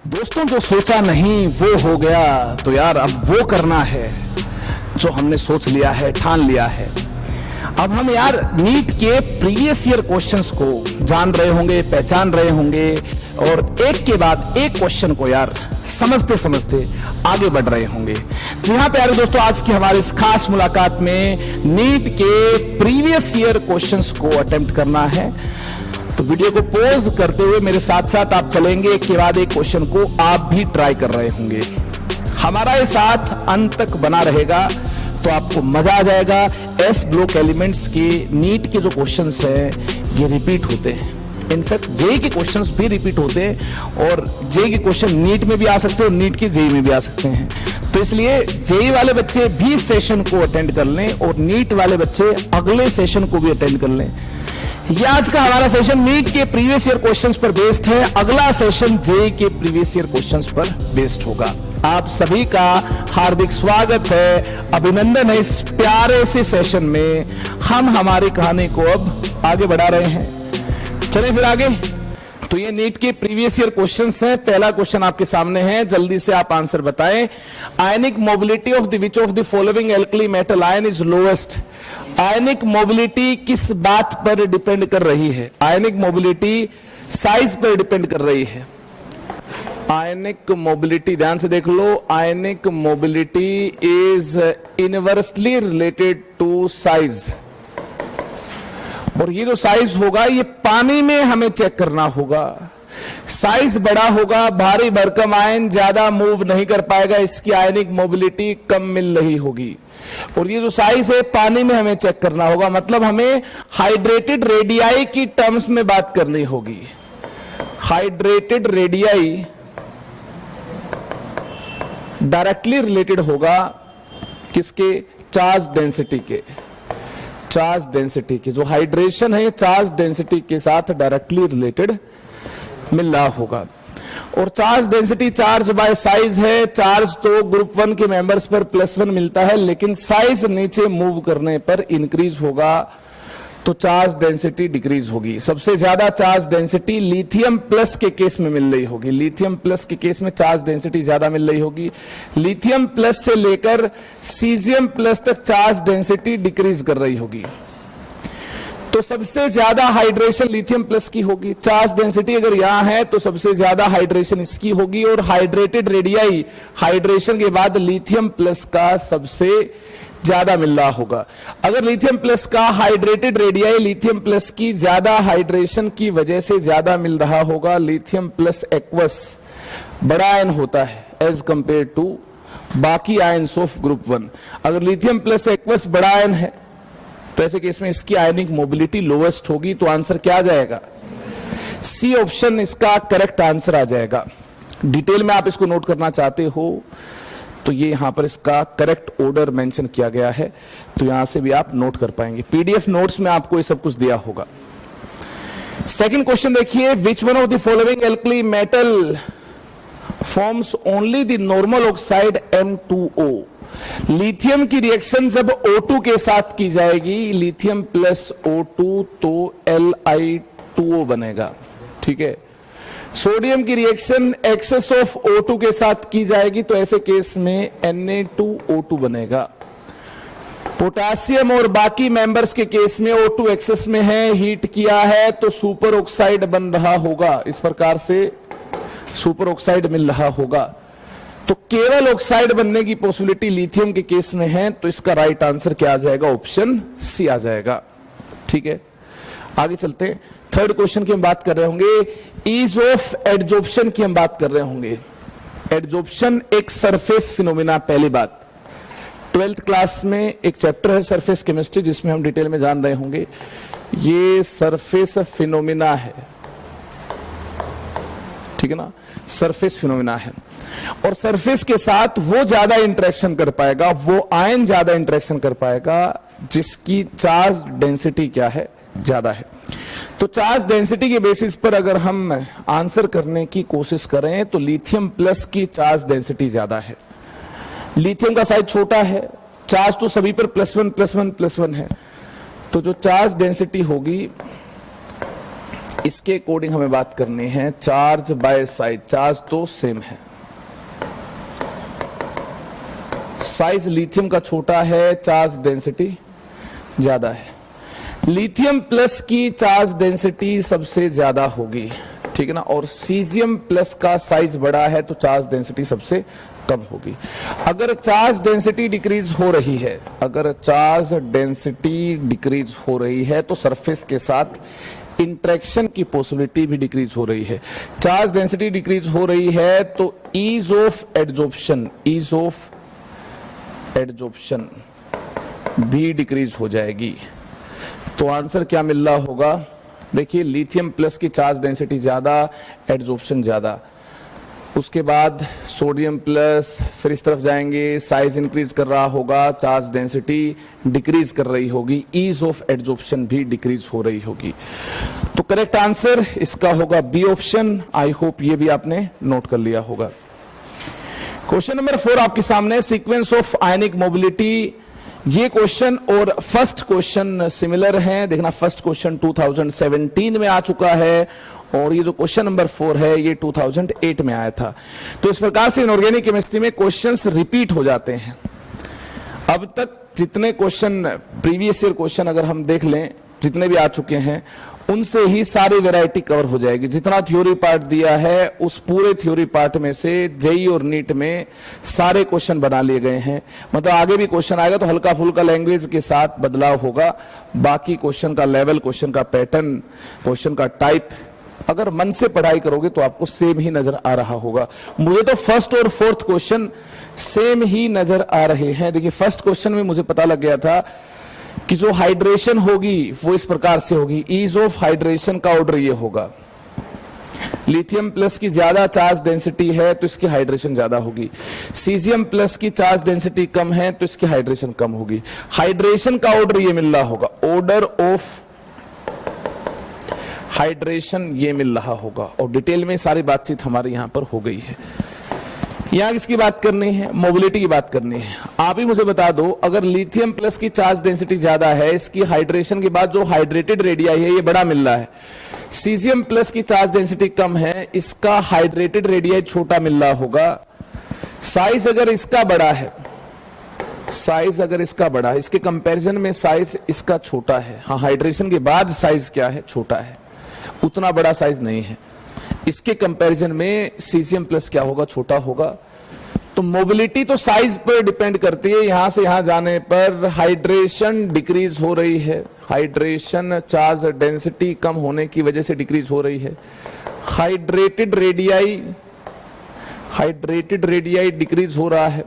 दोस्तों, जो सोचा नहीं वो हो गया, तो यार अब वो करना है जो हमने सोच लिया है, ठान लिया है। अब हम यार नीट के प्रीवियस ईयर क्वेश्चंस को जान रहे होंगे, पहचान रहे होंगे और एक के बाद एक क्वेश्चन को यार समझते समझते आगे बढ़ रहे होंगे। जी हाँ प्यारे दोस्तों, आज की हमारी इस खास मुलाकात में नीट के प्रीवियस ईयर क्वेश्चंस को अटेम्प्ट करना है। तो वीडियो को पॉज करते हुए मेरे साथ साथ आप चलेंगे, एक के बाद एक क्वेश्चन को आप भी ट्राई कर रहे होंगे। हमारा ये साथ अंत तक बना रहेगा तो आपको मजा आ जाएगा। एस ब्लॉक एलिमेंट्स के नीट के जो क्वेश्चंस हैं ये रिपीट होते हैं, इनफैक्ट जेई के क्वेश्चंस भी रिपीट होते हैं और जेई के क्वेश्चन नीट में भी आ सकते हैं और नीट के जेई में भी आ सकते हैं। तो इसलिए जेई वाले बच्चे भी सेशन को अटेंड कर लें और नीट वाले बच्चे अगले सेशन को भी अटेंड कर लें। ये आज का हमारा सेशन नीट के प्रीवियस ईयर क्वेश्चंस पर बेस्ड है, अगला सेशन जेई के प्रीवियस ईयर क्वेश्चंस पर बेस्ड होगा। आप सभी का हार्दिक स्वागत है, अभिनंदन है। इस प्यारे से सेशन में हम हमारी कहानी को अब आगे बढ़ा रहे हैं। चलें फिर आगे। तो ये नीट के प्रीवियस ईयर क्वेश्चंस हैं। पहला क्वेश्चन आपके सामने है, जल्दी से आप आंसर बताएं। Ionic mobility of the which of the following alkali metal ion is lowest. Ionic mobility किस बात पर डिपेंड कर रही है? आयनिक मोबिलिटी साइज पर डिपेंड कर रही है। आयनिक मोबिलिटी ध्यान से देख लो, ionic mobility is inversely related to size. और ये जो साइज होगा ये पानी में हमें चेक करना होगा। साइज बड़ा होगा, भारी भरकम आयन ज्यादा मूव नहीं कर पाएगा, इसकी आयनिक मोबिलिटी कम मिल रही होगी। और ये जो साइज है पानी में हमें चेक करना होगा, मतलब हमें हाइड्रेटेड रेडियाई की टर्म्स में बात करनी होगी। हाइड्रेटेड रेडियाई डायरेक्टली रिलेटेड होगा किसके? चार्ज डेंसिटी के। चार्ज डेंसिटी के जो हाइड्रेशन है चार्ज डेंसिटी के साथ डायरेक्टली रिलेटेड मिल रहा होगा। और charge density charge by size है। चार्ज तो ग्रुप 1 के मेंबर्स पर +1 मिलता है, लेकिन साइज नीचे मूव करने पर इंक्रीज होगा तो चार्ज डेंसिटी डिक्रीज होगी। सबसे ज्यादा चार्ज डेंसिटी लिथियम प्लस के केस में मिल रही होगी। लिथियम प्लस के केस में चार्ज डेंसिटी ज्यादा मिल रही होगी। लिथियम प्लस से लेकर सीजियम प्लस तक चार्ज डेंसिटी डिक्रीज कर रही होगी। तो सबसे ज्यादा हाइड्रेशन लिथियम प्लस की होगी। चार्ज डेंसिटी अगर यहां है तो सबसे ज्यादा हाइड्रेशन इसकी होगी। और हाइड्रेटेड रेडियाई हाइड्रेशन के बाद लिथियम प्लस का सबसे ज्यादा मिल रहा होगा। अगर लिथियम प्लस का हाइड्रेटेड रेडियाई लिथियम प्लस की ज्यादा हाइड्रेशन की वजह से ज्यादा मिल रहा होगा, लिथियम प्लस एक्वस बड़ा आयन होता है एज कंपेयर टू बाकी आयन्स ऑफ ग्रुप 1। अगर लिथियम प्लस एक्वस बड़ा आयन है तो ऐसे केस में इसकी आयनिक मोबिलिटी लोवेस्ट होगी। तो आंसर क्या आ जाएगा? सी ऑप्शन इसका करेक्ट आंसर आ जाएगा। डिटेल में आप इसको नोट करना चाहते हो तो ये यहां पर इसका करेक्ट ऑर्डर मेंशन किया गया है, तो यहां से भी आप नोट कर पाएंगे। पीडीएफ नोट्स में आपको ये सब कुछ दिया होगा। सेकंड क्वेश्चन देखिए, विच one of the following alkali metal forms only the normal oxide M2O। Lithium की रिएक्शन जब O2 के साथ की जाएगी, लिथियम प्लस O2 तो Li2O बनेगा, ठीक है। सोडियम की रिएक्शन एक्सेस ऑफ O2 के साथ की जाएगी तो ऐसे केस में Na2O2 बनेगा। पोटासियम और बाकी मेंबर्स के केस में O2 एक्सेस में है, हीट किया है तो सुपर ऑक्साइड बन रहा होगा। इस प्रकार से सुपर ऑक्साइड मिल रहा होगा। तो केवल ऑक्साइड बनने की पॉसिबिलिटी लिथियम के केस में है, तो इसका राइट आंसर क्या आ जाएगा? ऑप्शन सी आ जाएगा, ठीक है। आगे चलते हैं। थर्ड क्वेश्चन की हम बात कर रहे होंगे, ईज ऑफ एडजॉर्प्शन की हम बात कर रहे होंगे। एडजॉर्प्शन एक सरफेस फिनोमिना। पहली बात, 12th क्लास में एक चैप्टर है सरफेस केमिस्ट्री जिसमें हम डिटेल में जान रहे होंगे। ये सरफेस फिनोमिना है, ठीक है ना, सरफेस फिनोमिना है। और सरफेस के साथ वो ज्यादा इंटरेक्शन कर पाएगा, वो आयन ज्यादा इंटरेक्शन कर पाएगा जिसकी चार्ज डेंसिटी क्या है? ज्यादा है। तो चार्ज डेंसिटी के बेसिस पर अगर हम आंसर करने की कोशिश करें तो लिथियम प्लस की चार्ज डेंसिटी ज्यादा है। लिथियम का साइज छोटा है, चार्ज तो सभी पर +1 +1 +1 है, तो जो चार्ज डेंसिटी होगी इसके अकॉर्डिंग हमें बात करनी है चार्ज बाय साइज। चार्ज तो सेम है, साइज लिथियम का छोटा है, चार्ज डेंसिटी ज्यादा है। लिथियम प्लस की चार्ज डेंसिटी सबसे ज्यादा होगी, ठीक है ना, और सीजियम प्लस का साइज बड़ा है तो चार्ज डेंसिटी सबसे कम होगी। अगर चार्ज डेंसिटी डिक्रीज हो रही है, अगर चार्ज डेंसिटी डिक्रीज हो रही है तो सरफेस के साथ इंटरेक्शन की पॉसिबिलिटी भी डिक्रीज हो रही है। चार्ज डेंसिटी डिक्रीज हो रही है तो ease of adsorption, ease of adsorption भी डिक्रीज हो जाएगी। तो आंसर क्या मिल रहा होगा? देखिए लिथियम प्लस की चार्ज डेंसिटी ज्यादा, एडजॉर्प्शन ज्यादा, उसके बाद सोडियम प्लस, फिर इस तरफ जाएंगे, साइज इंक्रीज कर रहा होगा, चार्ज डेंसिटी डिक्रीज कर रही होगी, ईज ऑफ एडजॉर्प्शन भी डिक्रीज हो रही होगी। तो करेक्ट आंसर इसका होगा बी ऑप्शन। आई होप ये भी आपने नोट कर लिया होगा। क्वेश्चन नंबर 4 आपके सामने, सीक्वेंस ऑफ आयनिक मोबिलिटी। ये क्वेश्चन और फर्स्ट क्वेश्चन सिमिलर हैं। देखना फर्स्ट क्वेश्चन 2017 में आ चुका है और ये जो क्वेश्चन नंबर 4 है ये 2008 में आया था। तो इस प्रकार से इनऑर्गेनिक केमिस्ट्री में क्वेश्चंस रिपीट हो जाते हैं। अब तक जितने क्वेश्चन प्रीवियस ईयर क्वेश्चन अगर हम देख लें, जितने भी आ चुके हैं उनसे ही सारी वैरायटी कवर हो जाएगी। जितना थ्योरी पार्ट दिया है उस पूरे थ्योरी पार्ट में से जेई और नीट में सारे क्वेश्चन बना लिए गए हैं। मतलब आगे भी क्वेश्चन आएगा तो हल्का फुल्का लैंग्वेज के साथ बदलाव होगा, बाकी क्वेश्चन का लेवल, क्वेश्चन का पैटर्न, क्वेश्चन का टाइप अगर मन से पढ़ाई करोगे तो आपको सेम ही नजर आ रहा होगा। मुझे तो फर्स्ट और फोर्थ क्वेश्चन सेम ही नजर आ रहे हैं। देखिए फर्स्ट क्वेश्चन में मुझे पता लग गया था कि जो हाइड्रेशन होगी वो इस प्रकार से होगी, ईज ऑफ हाइड्रेशन का ऑर्डर ये होगा। लिथियम प्लस की ज्यादा चार्ज डेंसिटी है तो इसकी हाइड्रेशन ज्यादा होगी, सीजियम प्लस की चार्ज डेंसिटी कम है तो इसकी हाइड्रेशन कम होगी। हाइड्रेशन का ऑर्डर ये मिल रहा होगा, ऑर्डर ऑफ हाइड्रेशन ये मिल रहा होगा। और डिटेल में सारी बातचीत हमारे यहां पर हो गई है। यहां किसकी बात करनी है? मोबिलिटी की बात करनी है। आप ही मुझे बता दो, अगर लिथियम प्लस की चार्ज डेंसिटी ज्यादा है, इसकी हाइड्रेशन के बाद जो हाइड्रेटेड रेडियाई है ये बड़ा मिल रहा है। सीजियम प्लस की चार्ज डेंसिटी कम है, इसका हाइड्रेटेड रेडियाई छोटा मिल रहा होगा। साइज अगर इसका बड़ा है, साइज अगर इसका बड़ा है, इसके कंपैरिजन में साइज इसका छोटा है। हाँ, हाइड्रेशन के बाद साइज क्या है? छोटा है, उतना बड़ा साइज नहीं है। इसके कंपैरिजन में सीजियम प्लस क्या होगा? छोटा होगा। तो मोबिलिटी तो साइज पर डिपेंड करती है। यहां से यहां जाने पर हाइड्रेशन डिक्रीज हो रही है, हाइड्रेशन चार्ज डेंसिटी कम होने की वजह से डिक्रीज हो रही है। हाइड्रेटेड रेडियाई डिक्रीज हो रहा है।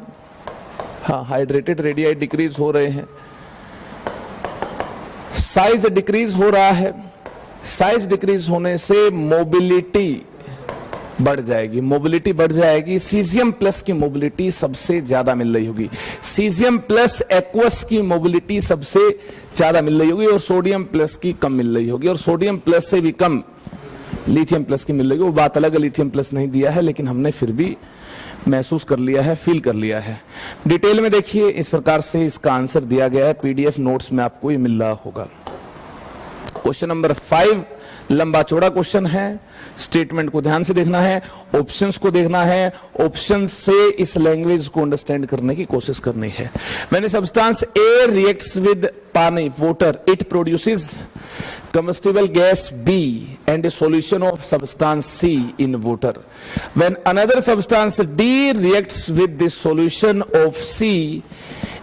हाँ, हाइड्रेटेड रेडियाई डिक्रीज हो रहे हैं। साइज डिक्रीज हो रहा है। साइज डिक्रीज होने से मोबिलिटी बढ़ जाएगी, मोबिलिटी बढ़ जाएगी। सीजियम प्लस की मोबिलिटी सबसे ज्यादा मिल रही होगी। सीजियम प्लस एक्वस की मोबिलिटी सबसे ज्यादा मिल रही होगी और सोडियम प्लस की कम मिल रही होगी। और सोडियम प्लस से भी कम लिथियम प्लस की मिल रही होगी। वो बात अलग है, लिथियम प्लस नहीं दिया है, लेकिन हमने फिर भी महसूस कर लिया है, फील कर लिया है। डिटेल में देखिए, इस प्रकार से इसका आंसर दिया गया है। पीडीएफ नोट्स में आपको ये मिल रहा होगा। क्वेश्चन नंबर 5 लंबा चौड़ा क्वेश्चन है। स्टेटमेंट को ध्यान से देखना है, ऑप्शंस को देखना है, ऑप्शन से इस लैंग्वेज को अंडरस्टैंड करने की कोशिश करनी है। When substance A reacts with pani, water, it produces combustible gas B and a solution of substance C in water. When another substance D reacts with the solution of C,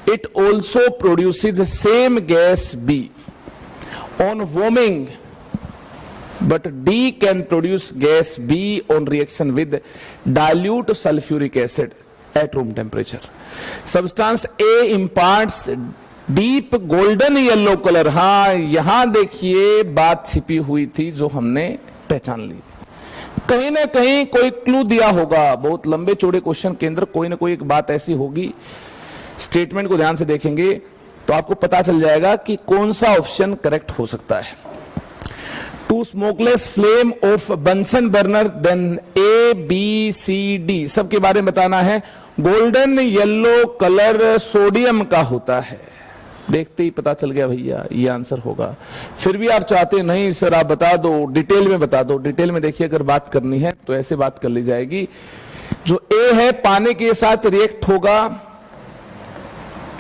it also produces the same gas B. On warming, but D can produce gas B on reaction with dilute sulfuric acid at room temperature. Substance A imparts deep golden yellow colour. हाँ, यहां देखिए बात छिपी हुई थी जो हमने पहचान ली। कहीं ना कहीं कोई क्लू दिया होगा। बहुत लंबे चौड़े क्वेश्चन के अंदर कोई ना कोई एक बात ऐसी होगी। स्टेटमेंट को ध्यान से देखेंगे तो आपको पता चल जाएगा कि कौन सा ऑप्शन करेक्ट हो सकता है। To smokeless flame of Bunsen burner then A B C D, सबके बारे में बताना है। गोल्डन येलो कलर सोडियम का होता है। देखते ही पता चल गया भैया ये आंसर होगा। फिर भी आप चाहते नहीं सर आप बता दो, डिटेल में बता दो। डिटेल में देखिए अगर बात करनी है तो ऐसे बात कर ली जाएगी। जो ए है पानी के साथ रिएक्ट होगा,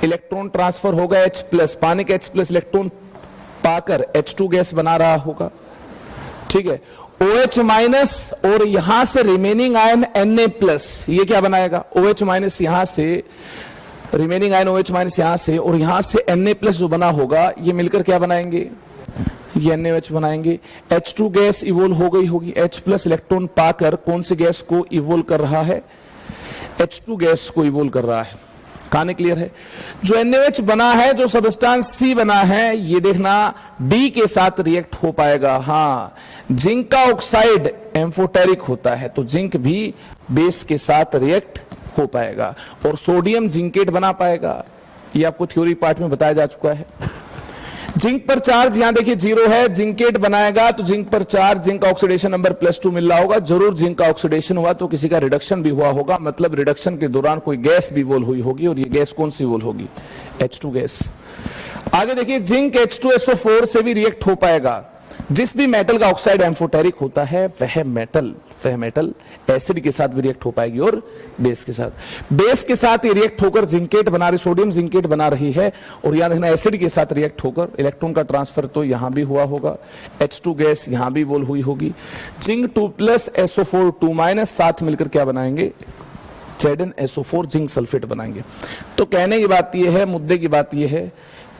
इलेक्ट्रॉन ट्रांसफर होगा H+, पानी का H+ इलेक्ट्रॉन पाकर H2 गैस बना रहा होगा, ठीक है। OH- और यहां से रिमेनिंग आयन Na+, ये क्या बनाएगा OH- यहां से रिमेनिंग आयन OH- यहां से, और यहां से Na+ जो बना होगा ये मिलकर क्या बनाएंगे, ये NaOH बनाएंगे। H2 गैस इवोल्व हो गई होगी, H+ इलेक्ट्रॉन पाकर कौन सी गैस को इवोल्व कर रहा है, H2 गैस को इवोल्व कर रहा है। कहानी क्लियर है। जो NaOH बना है, जो सबस्टेंस C बना है, ये देखना D के साथ रिएक्ट हो पाएगा। हाँ, जिंक का ऑक्साइड एम्फोटेरिक होता है तो जिंक भी बेस के साथ रिएक्ट हो पाएगा और सोडियम जिंकेट बना पाएगा। ये आपको थ्योरी पार्ट में बताया जा चुका है। जिंक पर चार्ज यहां देखिए 0 है, जिंकेट बनाएगा तो जिंक पर चार्ज, जिंक का ऑक्सीडेशन नंबर +2 मिल रहा होगा। जरूर जिंक का ऑक्सीडेशन हुआ तो किसी का रिडक्शन भी हुआ होगा, मतलब रिडक्शन के दौरान कोई गैस भी इवोल्व हुई होगी, और ये गैस कौन सी इवोल्व होगी, H2 गैस। आगे देखिए जिंक H2SO4 से भी रिएक्ट हो पाएगा। जिस भी मेटल का ऑक्साइड एम्फोटेरिक होता है वह मेटल एसिड के साथ भी रिएक्ट हो पाएगी और बेस के साथ ये रिएक्ट होकर जिंकेट बना रही, सोडियम जिंकेट बना रही है। और यहां देखना एसिड के साथ रिएक्ट होकर इलेक्ट्रॉन का ट्रांसफर तो यहां भी हुआ होगा, H2 गैस यहां भी इवोल्व हुई होगी। जिंक 2+ SO4 2- साथ मिलकर क्या बनाएंगे, ZnSO4 जिंक सल्फेट बनाएंगे। तो कहने की बात यह है, मुद्दे की बात यह है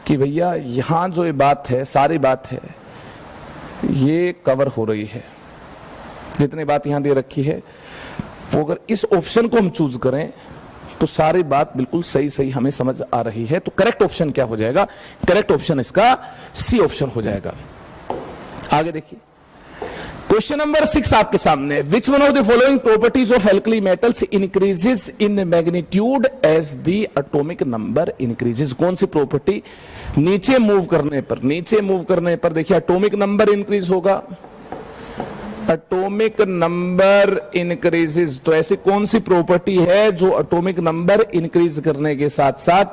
कि भैया यहां जो ये बात है, सारी बात है ये कवर हो रही है। जितनी बात यहां दे रखी है वो अगर इस ऑप्शन को हम चूज करें तो सारी बात बिल्कुल सही हमें समझ आ रही है। तो करेक्ट ऑप्शन क्या हो जाएगा, करेक्ट ऑप्शन इसका C ऑप्शन हो जाएगा। आगे देखिए क्वेश्चन नंबर 6 आपके सामने। Which one of the following properties of alkali metals increases in magnitude as the atomic number increases. कौन सी प्रॉपर्टी नीचे मूव करने पर देखिए एटॉमिक नंबर इंक्रीज होगा, एटॉमिक नंबर इंक्रीजेस। तो ऐसी कौन सी प्रॉपर्टी है जो एटॉमिक नंबर इंक्रीज करने के साथ साथ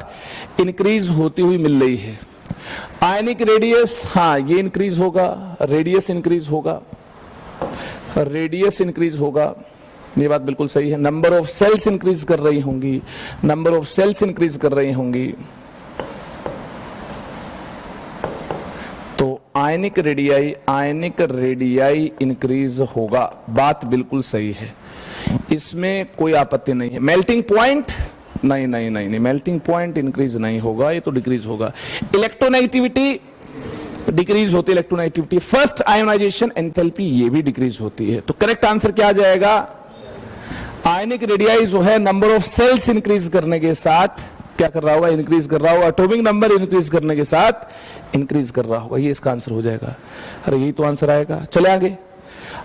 इंक्रीज होती हुई मिल रही है। आयनिक रेडियस, हाँ ये इंक्रीज होगा, रेडियस इंक्रीज होगा, ये बात बिल्कुल सही है। नंबर ऑफ सेल्स इंक्रीज कर रही होंगी, तो आयनिक रेडियाई इंक्रीज होगा, बात बिल्कुल सही है, इसमें कोई आपत्ति नहीं है। मेल्टिंग पॉइंट नहीं, मेल्टिंग पॉइंट इंक्रीज नहीं होगा, ये तो डिक्रीज होगा। इलेक्ट्रोनेगेटिविटी डिक्रीज होती है, इलेक्ट्रोनेगेटिविटी। फर्स्ट आयोनाइजेशन एंथैल्पी ये भी डिक्रीज होती है। तो करेक्ट आंसर क्या आ जाएगा, आयनिक रेडियाई जो है नंबर ऑफ सेल्स इंक्रीज करने के साथ क्या कर रहा होगा, इंक्रीज कर रहा होगा, एटॉमिक नंबर इंक्रीज करने के साथ इंक्रीज कर रहा होगा, ये इसका आंसर हो जाएगा। अरे यही तो आंसर आएगा। चले आगे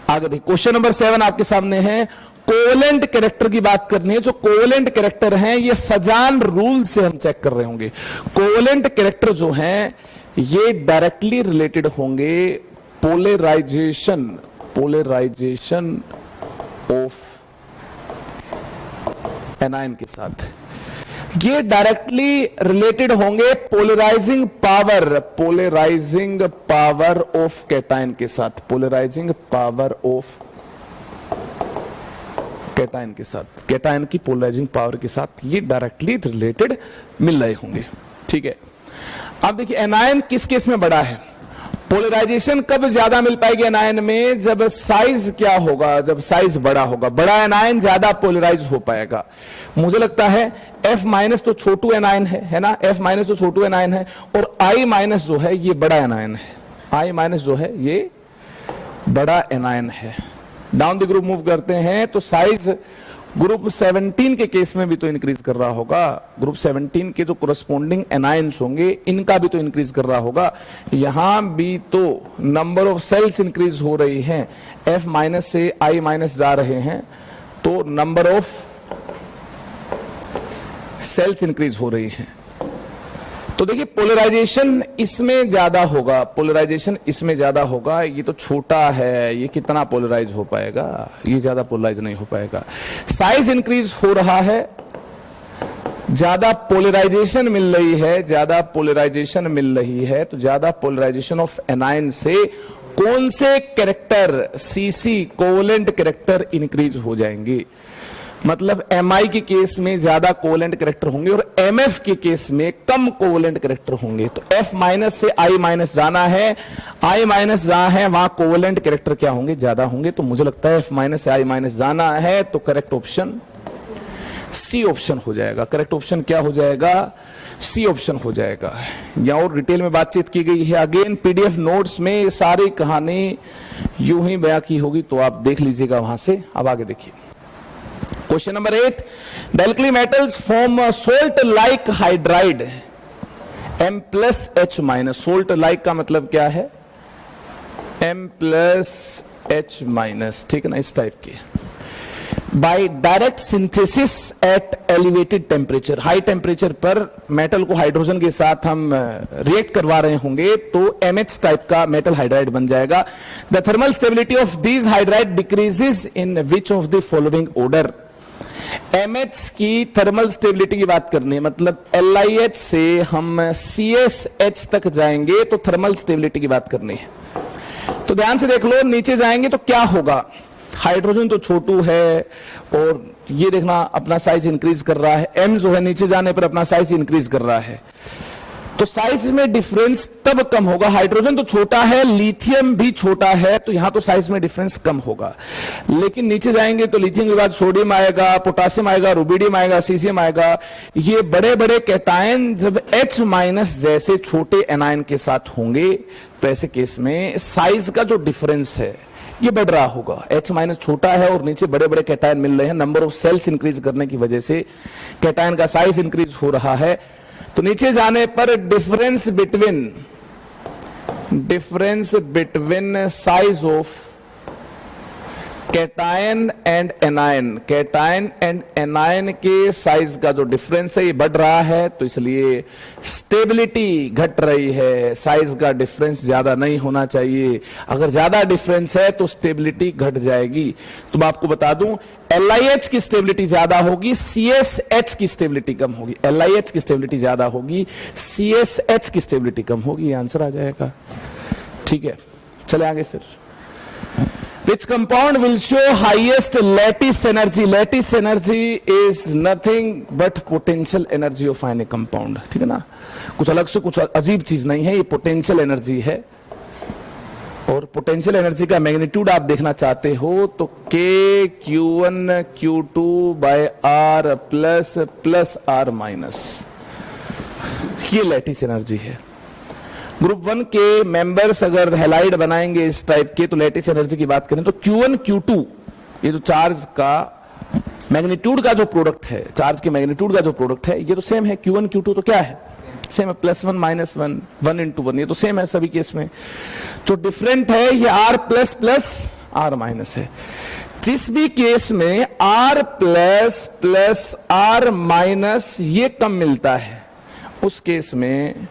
देखिए क्वेश्चन नंबर 7 आपके सामने है। कोवेलेंट कैरेक्टर की बात करनी है। जो कोवेलेंट कैरेक्टर हैं ये फजान रूल से हम चेक कर रहे होंगे। कोवेलेंट कैरेक्टर जो हैं ये डायरेक्टली रिलेटेड होंगे पोलराइजेशन ऑफ एनायन के साथ। ये डायरेक्टली रिलेटेड होंगे पोलराइजिंग पावर ऑफ कैटायन के साथ, कैटायन की पोलराइजिंग पावर के साथ ये डायरेक्टली रिलेटेड मिल रहे होंगे। ठीक है, अब देखिए एनायन किस केस में बड़ा है, पोलराइजेशन कब ज्यादा मिल पाएगी एनायन में, जब साइज क्या होगा, जब साइज बड़ा होगा, बड़ा एनायन ज्यादा पोलराइज हो पाएगा। मुझे लगता है F- तो छोटू एनायन है ना, F- तो छोटू एनायन है, और I- जो है ये बड़ा एनायन है, I- जो है ये बड़ा एनायन है। डाउन द ग्रुप मूव करते हैं तो साइज ग्रुप 17 के केस में भी तो इंक्रीज कर रहा होगा, ग्रुप 17 के जो कोरस्पोंडिंग एनायंस होंगे इनका भी तो इंक्रीज कर रहा होगा। यहां भी तो नंबर ऑफ सेल्स इंक्रीज हो रही हैं, F- से I- जा रहे हैं तो नंबर ऑफ सेल्स इंक्रीज हो रही हैं। तो देखिए पोलराइजेशन इसमें ज्यादा होगा, ये तो छोटा है, ये कितना पोलराइज हो पाएगा, ये ज्यादा पोलराइज नहीं हो पाएगा। साइज इंक्रीज हो रहा है, ज्यादा पोलराइजेशन मिल रही है, ज्यादा पोलराइजेशन मिल रही है, तो ज्यादा पोलराइजेशन ऑफ एनायन से कौन से character CC covalent character increase हो जाएंगे। मतलब Mi के केस में ज्यादा कोवेलेंट कैरेक्टर होंगे और Mf के केस में कम कोवेलेंट कैरेक्टर होंगे। तो F माइनस से I माइनस जाना है, I माइनस जहां है वहां कोवेलेंट कैरेक्टर क्या होंगे, ज्यादा होंगे। तो मुझे लगता है F माइनस से I माइनस जाना है, तो करेक्ट ऑप्शन सी ऑप्शन हो जाएगा। करेक्ट ऑप्शन क्या हो जाएगा, सी ऑप्शन हो जाएगा। या और डिटेल में बातचीत की गई है। अगेन पीडीएफ नोट्स में सारी कहानी यूं ही बयां की होगी, तो आप देख लीजिएगा वहां से। अब आगे देखिए question number 8, the alkali metals form salt like hydride M plus H minus. Salt like का मतलब क्या है, M प्लस H माइनस, ठीक है ना, इस टाइप के। By direct synthesis at elevated temperature, high temperature पर मेटल को हाइड्रोजन के साथ हम रिएक्ट करवा रहे होंगे तो MH टाइप का मेटल हाइड्राइड बन जाएगा। The thermal stability of these hydride decreases in which of the following order. MH की थर्मल स्टेबिलिटी की बात करनी है, मतलब LiH से हम CSH तक जाएंगे तो थर्मल स्टेबिलिटी की बात करनी है। तो ध्यान से देख लो, नीचे जाएंगे तो क्या होगा, हाइड्रोजन तो छोटू है और ये देखना अपना साइज इंक्रीज कर रहा है, M जो है नीचे जाने पर अपना साइज इंक्रीज कर रहा है, तो साइज में डिफरेंस तब कम होगा। हाइड्रोजन तो छोटा है, लिथियम भी छोटा है, तो यहां तो साइज में डिफरेंस कम होगा। लेकिन नीचे जाएंगे तो लिथियम के बाद सोडियम आएगा, पोटासियम आएगा, रुबिडियम आएगा, सीजियम आएगा। ये बड़े बड़े कैटायन जब H माइनस जैसे छोटे एनायन के साथ होंगे तो ऐसे केस में साइज का जो डिफरेंस है ये बढ़ रहा होगा। H माइनस छोटा है और नीचे बड़े बड़े कैटायन मिल रहे हैं, नंबर ऑफ सेल्स इंक्रीज करने की वजह से कैटायन का साइज इंक्रीज हो रहा है। तो नीचे जाने पर difference between size of cation and anion, cation and anion के साइज का जो डिफरेंस है ये बढ़ रहा है, तो इसलिए स्टेबिलिटी घट रही है। साइज का डिफरेंस ज्यादा नहीं होना चाहिए, अगर ज्यादा डिफरेंस है तो स्टेबिलिटी घट जाएगी। तो मैं आपको बता दूं, LiH की स्टेबिलिटी ज्यादा होगी, CSH की स्टेबिलिटी कम होगी। LiH की स्टेबिलिटी ज्यादा होगी, CSH की स्टेबिलिटी कम होगी, आंसर आ जाएगा। ठीक है, चले आगे फिर। Which compound will show highest lattice energy? Lattice energy is nothing but potential energy of any compound. ठीक है ना, कुछ अलग से कुछ अजीब चीज नहीं है, ये पोटेंशियल एनर्जी है। और पोटेंशियल एनर्जी का मैग्नीट्यूड आप देखना चाहते हो तो K(Q1 Q2 by R plus R minus, ये लैटिस एनर्जी है। ग्रुप 1 के मेंबर्स अगर हैलाइड बनाएंगे इस टाइप के, तो लैटिस एनर्जी की बात करें तो Q1 Q2 ये जो चार्ज का मैग्नीट्यूड का जो प्रोडक्ट है, चार्ज के मैग्नीट्यूड का जो प्रोडक्ट है, ये तो सेम है। Q1 Q2 तो क्या है, सेम है, +1 -1 1 into 1, ये तो सेम है सभी केस में। तो डिफरेंट है ये R प्लस R माइनस है। जिस भी केस में R प्लस R माइनस ये कम मिलता है, उस केस में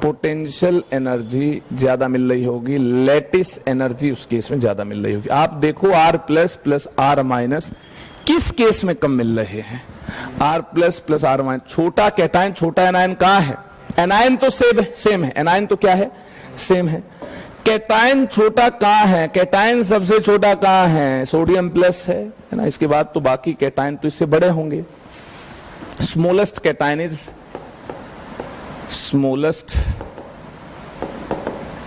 पोटेंशियल एनर्जी ज्यादा मिल रही होगी, लैटिस एनर्जी उस केस में ज्यादा मिल रही होगी। आप देखो R प्लस R माइनस किस केस में कम मिल रहे हैं, R प्लस R माइनस। छोटा कैटायन, छोटा एनायन कहां है, एनायन तो सेम है, एनायन तो क्या है, सेम है। कैटायन छोटा कहां है, कैटायन सबसे छोटा कहां है, सोडियम प्लस है ना, इसके बाद तो बाकी कैटायन तो इससे बड़े होंगे। Smallest cation is smallest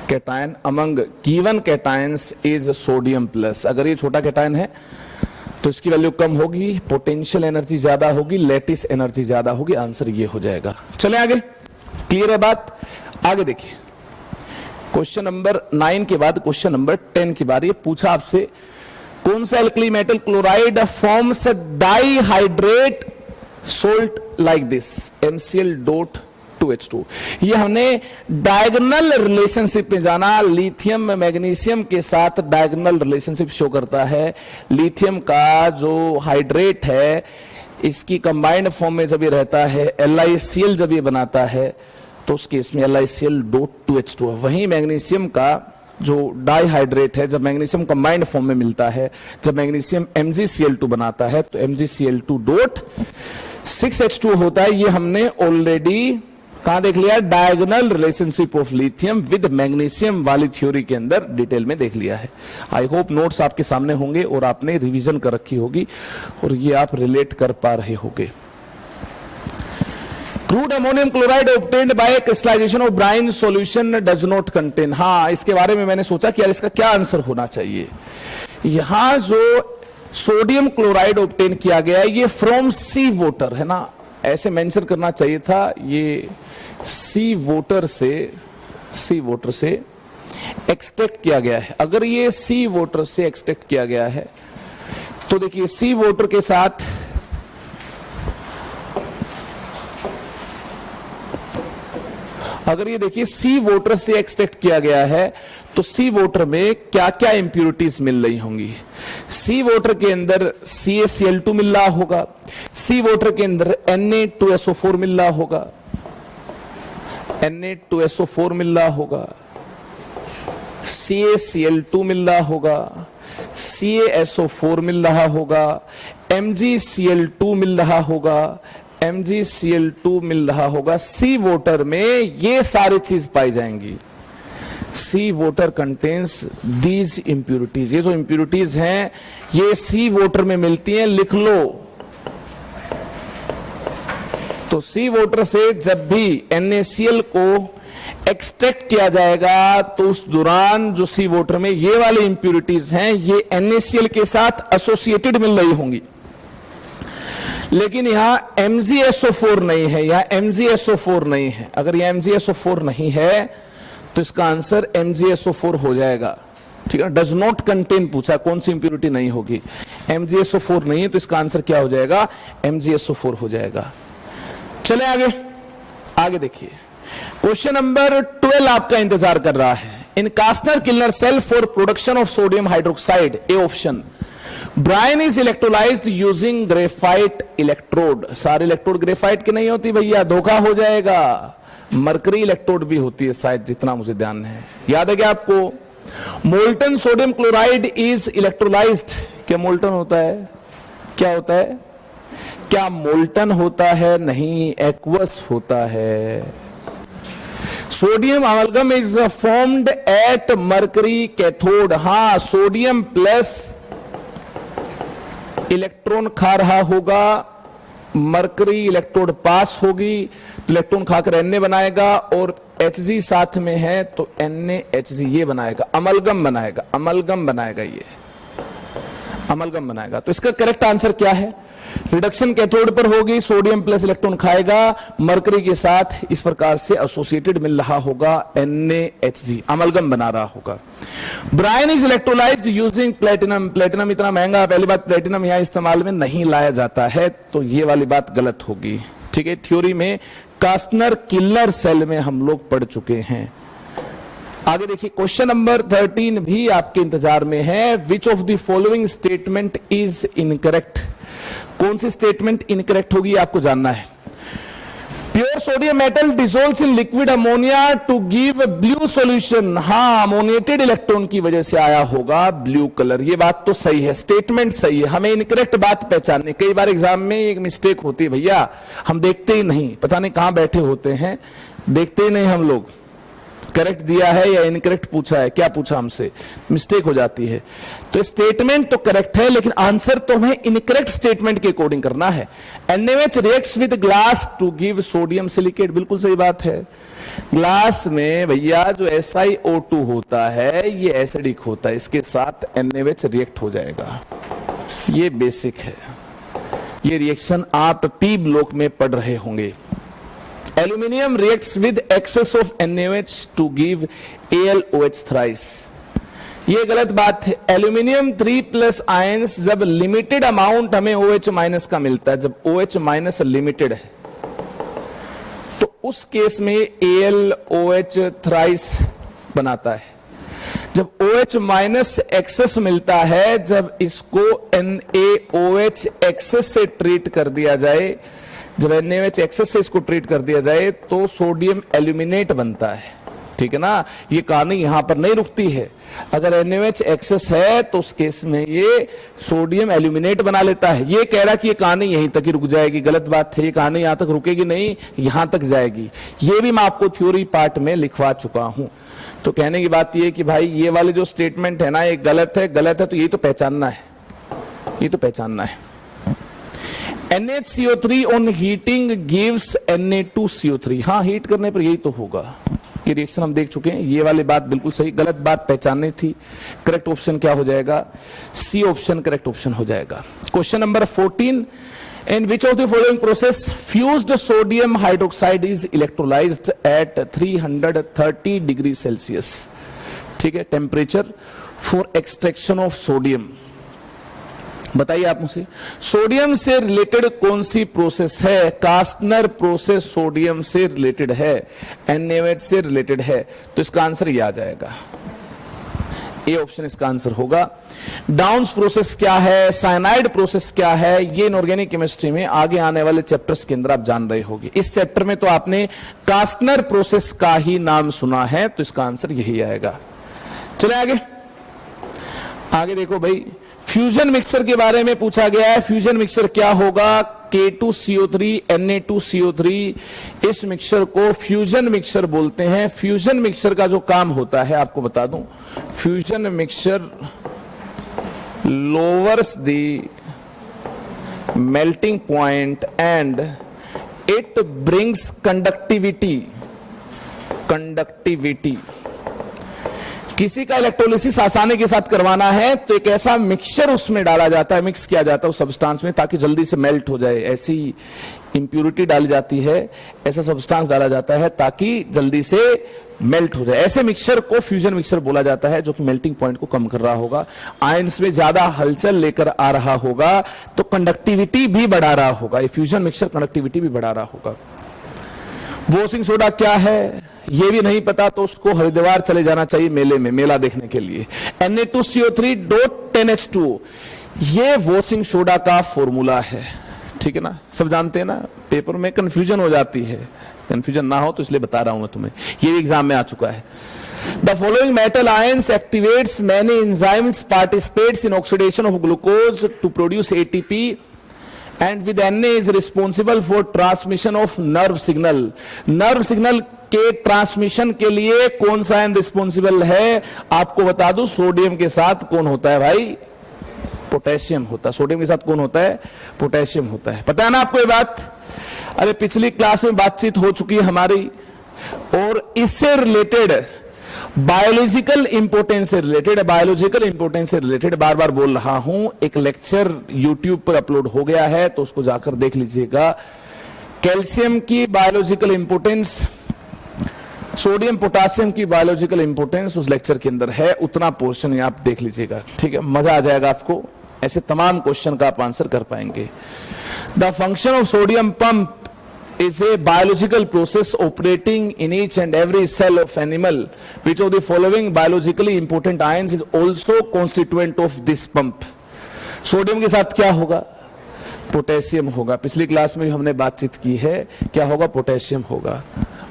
cation among given cations is sodium plus। अगर ये छोटा कैटायन है तो इसकी वैल्यू कम होगी, पोटेंशियल एनर्जी ज्यादा होगी, लैटिस एनर्जी ज्यादा होगी, आंसर ये हो जाएगा। चले आगे, क्लियर है बात, आगे देखिए। क्वेश्चन नंबर 9 के बाद क्वेश्चन नंबर 10 की बारी। पूछा आपसे कौन सा alkali metal chloride forms dihydrate salt like this, MCl.2H2। ये हमने डायगोनल रिलेशनशिप में जाना, लिथियम मैग्नीशियम के साथ डायगोनल रिलेशनशिप शो करता है। लिथियम का जो हाइड्रेट है इसकी कंबाइंड फॉर्म में जब ये रहता है, LiCl जब ये बनाता है तो उस केस में LiCl.2H2 है। वहीं मैग्नीशियम का जो डाइहाइड्रेट है, जब मैग्नीशियम कंबाइंड फॉर्म में मिलता है, जब मैग्नीशियम MgCl2 बनाता है तो MgCl2 6H2 होता है, ये हमने ऑलरेडी कहां देख लिया, diagonal relationship of lithium with magnesium वाली थ्योरी के अंदर डिटेल में देख लिया है। आई होप नोट्स आपके सामने होंगे और आपने रिवीजन कर रखी होगी और ये आप रिलेट कर पा रहे होंगे। Crude ammonium chloride obtained by crystallisation of brine solution does not contain, हाँ इसके बारे में मैंने सोचा कि यार इसका क्या आंसर होना चाहिए। यहां जो सोडियम क्लोराइड ऑब्टेन किया गया है ये फ्रॉम सी वाटर है ना, ऐसे मेंशन करना चाहिए था, ये सी वाटर से एक्सट्रैक्ट किया गया है। अगर ये सी वाटर से एक्सट्रैक्ट किया गया है तो देखिए सी वाटर के साथ अगर ये देखिए सी वाटर से एक्सट्रैक्ट किया गया है तो सी वाटर में क्या क्या इंप्यूरिटीज मिल रही होंगी। सी वाटर के अंदर CaCl2 मिल रहा होगा, सी वाटर के अंदर Na2SO4 मिल रहा होगा, Na2SO4 मिल रहा होगा, CaCl2 मिल रहा होगा, CaSO4 मिल रहा होगा, MgCl2 मिल रहा होगा, MgCl2 मिल रहा होगा। सी वाटर में ये सारी चीज पाई जाएंगी। सी वाटर कंटेन्स दीज इंप्यूरिटीज, ये जो इंप्यूरिटीज हैं ये सी वाटर में मिलती हैं, लिख लो। तो सी वाटर से जब भी NaCl को एक्सट्रैक्ट किया जाएगा तो उस दौरान जो सी वाटर में ये वाली इंप्यूरिटीज हैं ये NaCl के साथ एसोसिएटेड मिल रही होंगी, लेकिन यहां MgSO4 नहीं है, यहां MgSO4 नहीं है। अगर यह MgSO4 नहीं है तो इसका आंसर MgSO4 हो जाएगा, ठीक है। डज नॉट कंटेन पूछा, कौन सी इंप्यूरिटी नहीं होगी, MgSO4 नहीं है तो इसका आंसर क्या हो जाएगा, MgSO4 हो जाएगा। चले आगे, आगे देखिए क्वेश्चन नंबर 12 आपका इंतजार कर रहा है। In Castner Kellner cell for production of sodium hydroxide, A option, brine is electrolysed using graphite electrode. सारे इलेक्ट्रोड ग्रेफाइट की नहीं होती भैया, धोखा हो जाएगा। मरकरी इलेक्ट्रोड भी होती है शायद, जितना मुझे ध्यान है, याद है क्या आपको। Molten sodium chloride is electrolysed, क्या मोल्टन होता है, क्या होता है, क्या मोल्टन होता है, नहीं एक्वस होता है। Sodium amalgam is formed at mercury cathode, हाँ सोडियम प्लस इलेक्ट्रॉन खा रहा होगा, मरकरी इलेक्ट्रोड पास होगी तो इलेक्ट्रॉन खाकर Na बनाएगा और Hg साथ में है तो NaHg ये बनाएगा, अमलगम बनाएगा, अमलगम बनाएगा, ये अमलगम बनाएगा। तो इसका करेक्ट आंसर क्या है, रिडक्शन कैथोड पर होगी, सोडियम प्लस इलेक्ट्रॉन खाएगा, मरकरी के साथ इस प्रकार से एसोसिएटेड मिल रहा होगा, NaHg अमलगम बना रहा होगा। Brine is electrolysed using platinum, platinum इतना महंगा, पहली बात प्लेटिनम यहां इस्तेमाल में नहीं लाया जाता है तो ये वाली बात गलत होगी, ठीक है। थ्योरी में कास्टनर किलर सेल में हम लोग पढ़ चुके हैं। आगे देखिए क्वेश्चन नंबर 13 भी आपके इंतजार में है। Which of the following statement is incorrect, कौन सी स्टेटमेंट इनकरेक्ट होगी आपको जानना है। Pure sodium metal dissolves in liquid ammonia to give blue solution, हाँ अमोनिएटेड इलेक्ट्रॉन की वजह से आया होगा ब्लू कलर, ये बात तो सही है, स्टेटमेंट सही है। हमें इनकरेक्ट बात पहचाननी, कई बार एग्जाम में एक मिस्टेक होती है भैया, हम देखते ही नहीं, पता नहीं कहां बैठे होते हैं, देखते ही नहीं हम लोग, करेक्ट दिया है या इनकरेक्ट पूछा है, क्या पूछा हमसे, मिस्टेक हो जाती है। तो स्टेटमेंट तो करेक्ट है लेकिन आंसर तो हमें इनकरेक्ट स्टेटमेंट के अकॉर्डिंग करना है। NaOH reacts with glass to give sodium silicate, बिल्कुल सही बात है। ग्लास में भैया जो SiO2 होता है ये एसिडिक होता है, इसके साथ NaOH रिएक्ट हो जाएगा, ये बेसिक है। ये रिएक्शन आप P ब्लॉक में पढ़ रहे होंगे। Aluminium reacts with excess of NaOH to give AlOH thrice, ये गलत बात है। एल्यूमिनियम 3+ आयंस जब लिमिटेड अमाउंट हमें OH- का मिलता है, जब OH- लिमिटेड है तो उस केस में AlOH थ्राइस बनाता है। जब OH- एक्सेस मिलता है, जब इसको NaOH एक्सेस से ट्रीट कर दिया जाए, जब NaOH एक्सेस से इसको ट्रीट कर दिया जाए तो सोडियम एल्यूमिनेट बनता है, ठीक है ना, ये कहानी यहां पर नहीं रुकती है। अगर NaOH एक्सेस है तो उस केस में ये सोडियम एल्यूमिनेट बना लेता है। ये कह रहा कि ये कहानी यहीं तक ही रुक जाएगी, गलत बात है, ये कहानी यहां तक रुकेगी नहीं, यहां तक जाएगी। ये भी मैं आपको थ्योरी पार्ट में लिखवा चुका हूं। तो कहने की बात ये कि भाई ये वाले जो स्टेटमेंट है ना, ये गलत है, गलत है, तो यही तो पहचानना है, ये तो पहचानना है। NaCO3 on heating gives Na2CO3। हाँ, हीट करने पर यही तो होगा। ये रिएक्शन हम देख चुके हैं, ये वाली बात बिल्कुल सही, गलत बात पहचाननी थी। करेक्ट ऑप्शन क्या हो जाएगा? सी ऑप्शन करेक्ट ऑप्शन हो जाएगा। Question number 14, in which of the following process fused sodium hydroxide is electrolysed at 330 degree Celsius. ठीक है, temperature for extraction of sodium. बताइए आप मुझे, सोडियम से रिलेटेड कौन सी प्रोसेस है? कास्टनर प्रोसेस सोडियम से रिलेटेड है, NaOH से रिलेटेड है, तो इसका आंसर ये आ जाएगा, ए ऑप्शन इसका आंसर होगा। डाउन्स प्रोसेस क्या है, साइनाइड प्रोसेस क्या है, ये इनऑर्गेनिक केमिस्ट्री में आगे आने वाले चैप्टर्स के अंदर आप जान रहे होंगे। इस चैप्टर में तो आपने कास्टनर प्रोसेस का ही नाम सुना है, तो इसका आंसर यही आएगा। चले आगे, आगे देखो भाई, फ्यूजन मिक्सचर के बारे में पूछा गया है। फ्यूजन मिक्सचर क्या होगा? K2CO3 Na2CO3, इस मिक्सचर को फ्यूजन मिक्सचर बोलते हैं। फ्यूजन मिक्सचर का जो काम होता है आपको बता दूं, fusion mixture lowers the melting point and it brings conductivity. किसी का इलेक्ट्रोलिसिस आसानी के साथ करवाना है तो एक ऐसा मिक्सचर उसमें डाला जाता है, मिक्स किया जाता है उस सब्सटेंस में, ताकि जल्दी से मेल्ट हो जाए। ऐसी इंप्यूरिटी डाली जाती है, ऐसा सब्सटेंस डाला जाता है ताकि जल्दी से मेल्ट हो जाए। ऐसे मिक्सचर को फ्यूजन मिक्सचर बोला जाता है, जो कि मेल्टिंग पॉइंट को कम कर रहा होगा, आयंस में ज्यादा हलचल लेकर आ रहा होगा, तो कंडक्टिविटी भी बढ़ा रहा होगा। ये फ्यूजन मिक्सचर कंडक्टिविटी भी बढ़ा रहा होगा। वॉशिंग सोडा क्या है ये भी नहीं पता तो उसको हरिद्वार चले जाना चाहिए मेले में, मेला देखने के लिए। Na2CO3.10H2 ये वॉशिंग सोडा का फॉर्मूला है, ठीक है ना, सब जानते हैं ना। पेपर में कंफ्यूजन हो जाती है, कंफ्यूजन ना हो तो इसलिए बता रहा हूं मैं तुम्हें, ये एग्जाम में आ चुका है। The following metal ions activates many enzymes participates in oxidation of glucose to produce ATP and with Na is responsible for transmission of nerve signal। Nerve signal के ट्रांसमिशन के लिए कौन सा आयन रिस्पॉन्सिबल है? आपको बता दूं, सोडियम के साथ कौन होता है भाई? पोटेशियम होता है। सोडियम के साथ कौन होता है? पोटेशियम होता है। पता है ना आपको ये बात? अरे पिछली क्लास में बातचीत हो चुकी है हमारी, और इससे रिलेटेड बायोलॉजिकल इंपोर्टेंस से रिलेटेड, बायोलॉजिकल इंपोर्टेंस से रिलेटेड बार बार बोल रहा हूं, एक लेक्चर यूट्यूब पर अपलोड हो गया है, तो उसको जाकर देख लीजिएगा। कैल्शियम की बायोलॉजिकल इंपोर्टेंस, सोडियम पोटासियम की बायोलॉजिकल इंपोर्टेंस उस लेक्चर के अंदर है, उतना पोर्शन आप देख लीजिएगा, ठीक है, मजा आ जाएगा आपको। ऐसे तमाम क्वेश्चन का आप आंसर कर पाएंगे। The function of sodium pump is a biological process operating in each and every cell of animal. Which of the following biologically important ions is also constituent of this pump? Sodium के साथ क्या होगा? Potassium होगा। पिछली class में भी हमने बातचीत की है, क्या होगा? पोटेशियम होगा,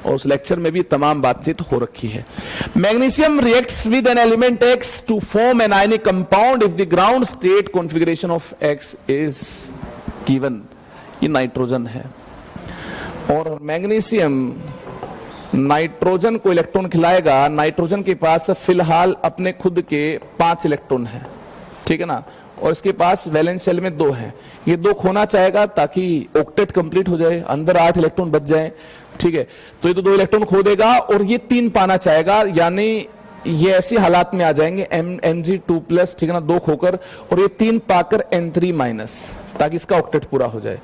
और उस लेक्चर में भी तमाम बातचीत हो रखी है। Magnesium reacts with an element X to form an ionic compound if the ground state configuration of X is given। ये नाइट्रोजन है, और मैग्नीशियम नाइट्रोजन को इलेक्ट्रॉन खिलाएगा। नाइट्रोजन के पास फिलहाल अपने खुद के 5 इलेक्ट्रॉन हैं, ठीक है ना, और इसके पास वैलेंस शेल में 2 हैं। ये 2 खोना चाहेगा ताकि ऑक्टेट कंप्लीट हो जाए, अंदर 8 इलेक्ट्रॉन बच जाए, ठीक है। तो ये तो 2 इलेक्ट्रॉन खो देगा, और ये 3 पाना चाहेगा, यानी ये ऐसी हालात में आ जाएंगे Mg2+, ठीक है ना, 2 खोकर, और ये 3 पाकर N3-, ताकि इसका ऑक्टेट पूरा हो जाए।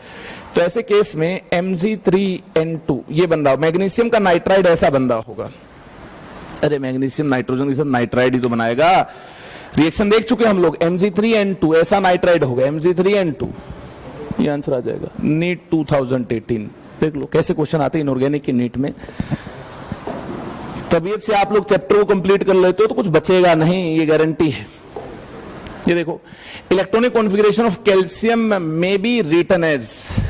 तो ऐसे केस में Mg3N2 ये बन रहा, मैग्नीशियम का नाइट्राइड ऐसा बन रहा होगा। अरे मैग्नीशियम नाइट्रोजन के साथ नाइट्राइड ही तो बनाएगा। रिएक्शन देख चुके हम लोग, Mg3N2 ऐसा नाइट्राइड होगा, Mg3N2, ये आंसर आ जाएगा। नीट 2018 देख लो कैसे क्वेश्चन आते हैं इनऑर्गेनिक की नीट में। तबीयत से आप लोग चैप्टर को कंप्लीट कर लेते हो तो कुछ बचेगा नहीं, ये गारंटी है। ये देखो, इलेक्ट्रॉनिक कॉन्फ़िगरेशन ऑफ कैल्शियम में बी रिटन एज,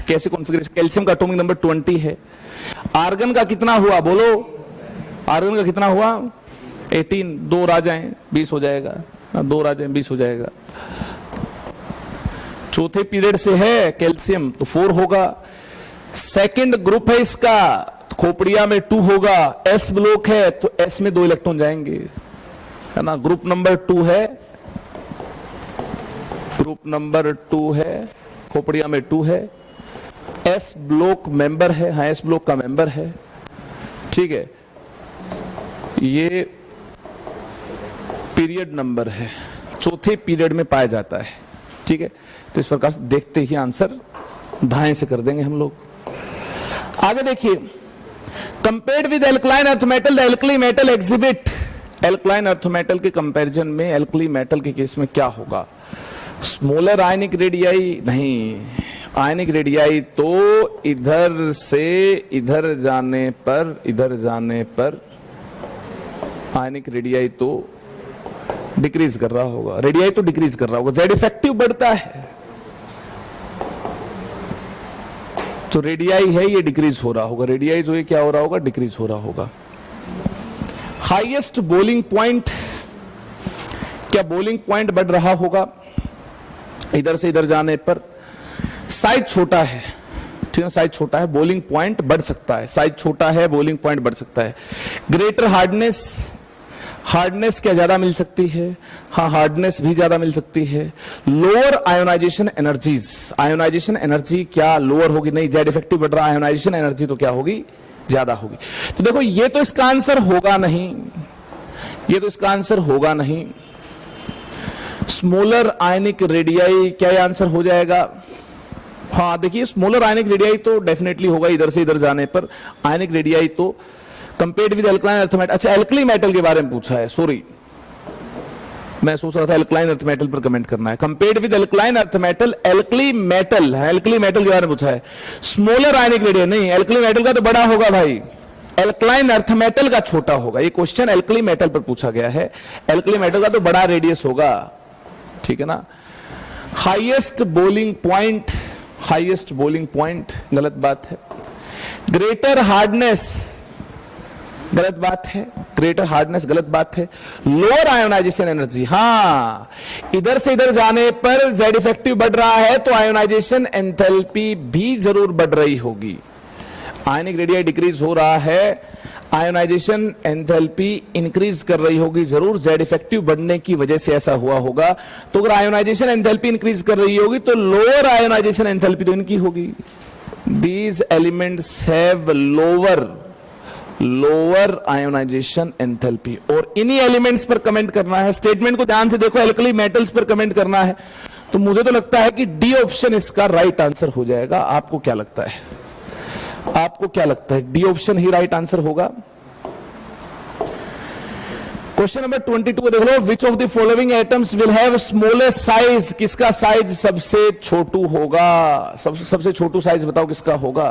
कैसे कॉन्फ़िगरेशन? कैल्शियम का एटॉमिक नंबर 20 है। आर्गन का कितना हुआ बोलो? आर्गन का कितना हुआ 18, 2 राजाएं 20 हो जाएगा, 2 राजाएं 20 हो जाएगा। चौथे पीरियड से है कैल्शियम तो 4 होगा। सेकंड ग्रुप है इसका, तो खोपड़िया में 2 होगा। एस ब्लॉक है तो एस में 2 इलेक्ट्रॉन जाएंगे, है ना। ग्रुप नंबर 2 है, ग्रुप नंबर 2 है, खोपड़िया में 2 है। एस ब्लॉक मेंबर है, हाँ एस ब्लॉक का मेंबर है, ठीक है। ये पीरियड नंबर है, चौथे पीरियड में पाया जाता है, ठीक है। तो इस प्रकार से देखते ही आंसर दाएं से कर देंगे हम लोग। आगे देखिए, compared with alkaline earth metal the alkali metal exhibit. Alkaline earth metal के कंपैरिजन में एल्कली मेटल के केस में क्या होगा? स्मॉलर आयनिक रेडियाई नहीं, आयनिक रेडियाई तो इधर से इधर जाने पर आयनिक रेडियाई तो डिक्रीज कर रहा होगा, रेडियाई तो डिक्रीज कर रहा होगा। जेड इफेक्टिव बढ़ता है तो रेडियाई है ये डिक्रीज हो रहा होगा, रेडियाई जो है क्या हो रहा होगा, डिक्रीज हो रहा होगा। हाईएस्ट बोलिंग पॉइंट, क्या बोलिंग पॉइंट बढ़ रहा होगा इधर से इधर जाने पर? साइज छोटा है, ठीक है, साइज छोटा है, बोलिंग पॉइंट बढ़ सकता है। साइज छोटा है, बोलिंग पॉइंट बढ़ सकता है। ग्रेटर हार्डनेस, हार्डनेस क्या ज्यादा मिल सकती है? हाँ हार्डनेस भी ज्यादा मिल सकती है। Lower ionisation energies, ionisation energy क्या लोअर होगी? नहीं, जेड इफेक्टिव बढ़ रहा, आयोनाइजेशन एनर्जी तो क्या होगी, ज्यादा होगी। तो देखो ये तो इसका आंसर होगा नहीं, ये तो इसका आंसर होगा नहीं। स्मॉलर आयनिक रेडियाई क्या ये आंसर हो जाएगा? हाँ देखिए, स्मॉलर आयनिक रेडियाई तो डेफिनेटली होगा इधर से इधर जाने पर। आयनिक रेडियाई तो compared with alkaline earth metal, अच्छा एल्कली मेटल के बारे में पूछा है, सॉरी मैं सोच रहा था एल्कलाइन अर्थ मेटल पर कमेंट करना है। Compared with alkaline earth metal, alkali metal, alkali metal के बारे में पूछा है। स्मॉलर आयनिक रेडियाई नहीं, एल्कली मेटल का तो बड़ा होगा भाई, एल्कलाइन अर्थ मेटल का छोटा होगा। ये क्वेश्चन एल्कली मेटल पर पूछा गया है, एल्कली मेटल का तो बड़ा रेडियस होगा, ठीक है ना। Highest bowling point, highest bowling point गलत बात है। ग्रेटर हार्डनेस गलत बात है, ग्रेटर हार्डनेस गलत बात है। लोअर आयोनाइजेशन एनर्जी, हाँ इधर से इधर जाने पर जेड इफेक्टिव बढ़ रहा है तो आयोनाइजेशन एंथैल्पी भी जरूर बढ़ रही होगी। आयनिक रेडियाई डिक्रीज हो रहा है, आयोनाइजेशन एंथैल्पी इंक्रीज कर रही होगी जरूर, जेड इफेक्टिव बढ़ने की वजह से ऐसा हुआ होगा। तो अगर आयोनाइजेशन एंथैल्पी इंक्रीज कर रही होगी तो लोअर आयोनाइजेशन एंथैल्पी तो इनकी होगी। These elements have lower ionisation enthalpy, और इन्हीं एलिमेंट्स पर कमेंट करना है। स्टेटमेंट को ध्यान से देखो, एल्कली मेटल्स पर कमेंट करना है, तो मुझे तो लगता है कि डी ऑप्शन इसका राइट आंसर हो जाएगा। आपको क्या लगता है? आपको क्या लगता है? डी ऑप्शन ही राइट आंसर होगा। क्वेश्चन नंबर 22 देख लो, which of the following atoms will have smallest size? किसका साइज सबसे छोटू होगा? सबसे छोटू साइज बताओ किसका होगा?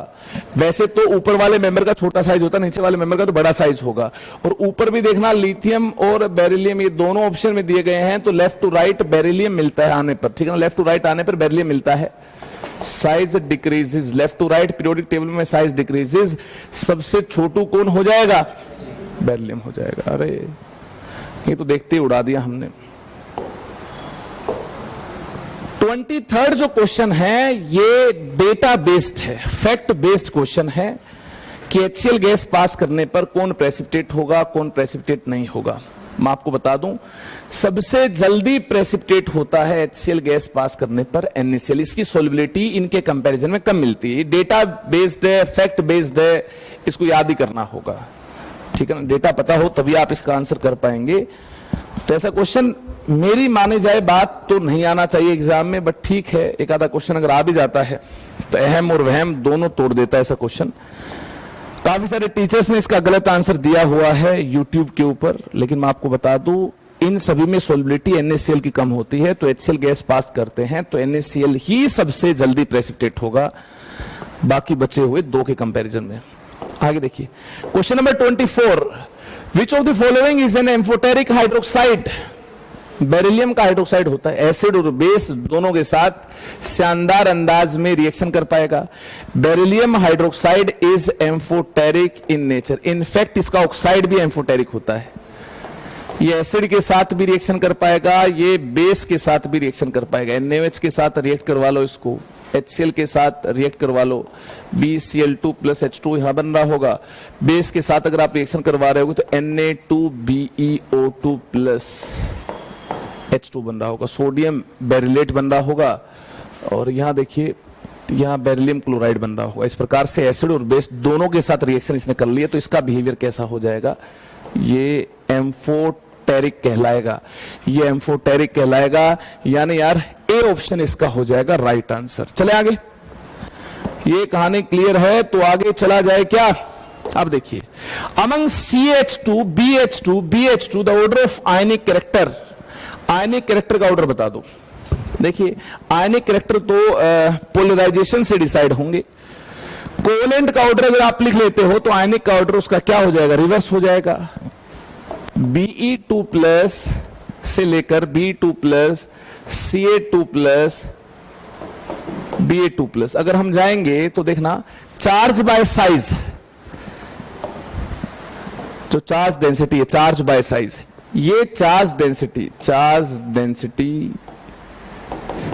वैसे तो ऊपर वाले मेंबर का छोटा साइज होता है, नीचे वाले मेंबर का तो बड़ा साइज होगा। और ऊपर भी देखना, लिथियम और बेरिलियम ये दोनों ऑप्शन में दिए गए हैं, तो लेफ्ट टू राइट बेरिलियम मिलता है आने पर, ठीक है ना, लेफ्ट टू राइट आने पर बेरिलियम मिलता है। Size decreases, left to right periodic table में साइज डिक्रीजेस, सबसे छोटू कौन हो जाएगा? बेरिलियम हो जाएगा। अरे ये तो देखते ही उड़ा दिया हमने। 23rd जो क्वेश्चन है ये डेटा बेस्ड है, फैक्ट बेस्ड क्वेश्चन है कि HCl गैस पास करने पर कौन प्रेसिपिटेट होगा, कौन प्रेसिपिटेट नहीं होगा। मैं आपको बता दूं, सबसे जल्दी प्रेसिपिटेट होता है HCl गैस पास करने पर NaCl। इसकी सोल्युबिलिटी इनके कंपैरिजन में कम मिलती है। डेटा बेस्ड है, फैक्ट बेस्ड है, इसको याद ही करना होगा, ठीक है ना। डेटा पता हो तभी आप इसका आंसर कर पाएंगे। तो ऐसा क्वेश्चन मेरी माने जाए बात तो नहीं आना चाहिए एग्जाम में, बट ठीक है, एक आधा क्वेश्चन अगर आ भी जाता है तो अहम और वहम दोनों तोड़ देता है ऐसा क्वेश्चन। काफी सारे टीचर्स ने इसका गलत आंसर दिया हुआ है यूट्यूब के ऊपर, लेकिन मैं आपको बता दूं इन सभी में सोल्युबिलिटी NaCl की कम होती है, तो HCl गैस पास करते हैं तो NaCl ही सबसे जल्दी प्रेसिपिटेट होगा बाकी बचे हुए दो के कंपैरिजन में। आगे देखिए, question number 24, which of the following is an amphoteric hydroxide? Beryllium का हाइड्रोक्साइड होता है, एसिड और बेस दोनों के साथ शानदार अंदाज में रिएक्शन कर पाएगा। Beryllium hydroxide is amphoteric in nature, in fact इसका ऑक्साइड भी एम्फोटेरिक होता है। ये एसिड के साथ भी रिएक्शन कर पाएगा, ये बेस के साथ भी रिएक्शन कर पाएगा। NaOH के साथ रिएक्ट करवा लो इसको, HCl के साथ रिएक्ट करवा लो, BCl2 प्लस H2 यहां बन रहा होगा। बेस के साथ अगर आप रिएक्शन करवा रहे होगे तो Na2BeO2 प्लस H2 बन रहा होगा, सोडियम बेरिलेट बन रहा होगा, और यहां देखिए यहां बेरिलियम क्लोराइड बन रहा होगा। इस प्रकार से एसिड और बेस दोनों के साथ रिएक्शन इसने कर लिया, तो इसका बिहेवियर कैसा हो जाएगा, ये एम्फोटेरिक कहलाएगा, ये एम्फोटेरिक कहलाएगा। यानी यार ए ऑप्शन इसका हो जाएगा राइट आंसर। चले आगे, ये कहानी क्लियर है तो आगे चला जाए क्या। अब देखिए, among CH2 BH2 the order of ionic character, ionic character का ऑर्डर बता दो। देखिए आयनिक कैरेक्टर तो पोलराइजेशन से डिसाइड होंगे। कोवेलेंट का ऑर्डर अगर आप लिख लेते हो तो आयनिक का ऑर्डर उसका क्या हो जाएगा, रिवर्स हो जाएगा। Be2 प्लस से लेकर B2 plus Ca2 plus Ba2 plus अगर हम जाएंगे तो देखना चार्ज बाय साइज, जो चार्ज डेंसिटी है, चार्ज बाय साइज, ये चार्ज डेंसिटी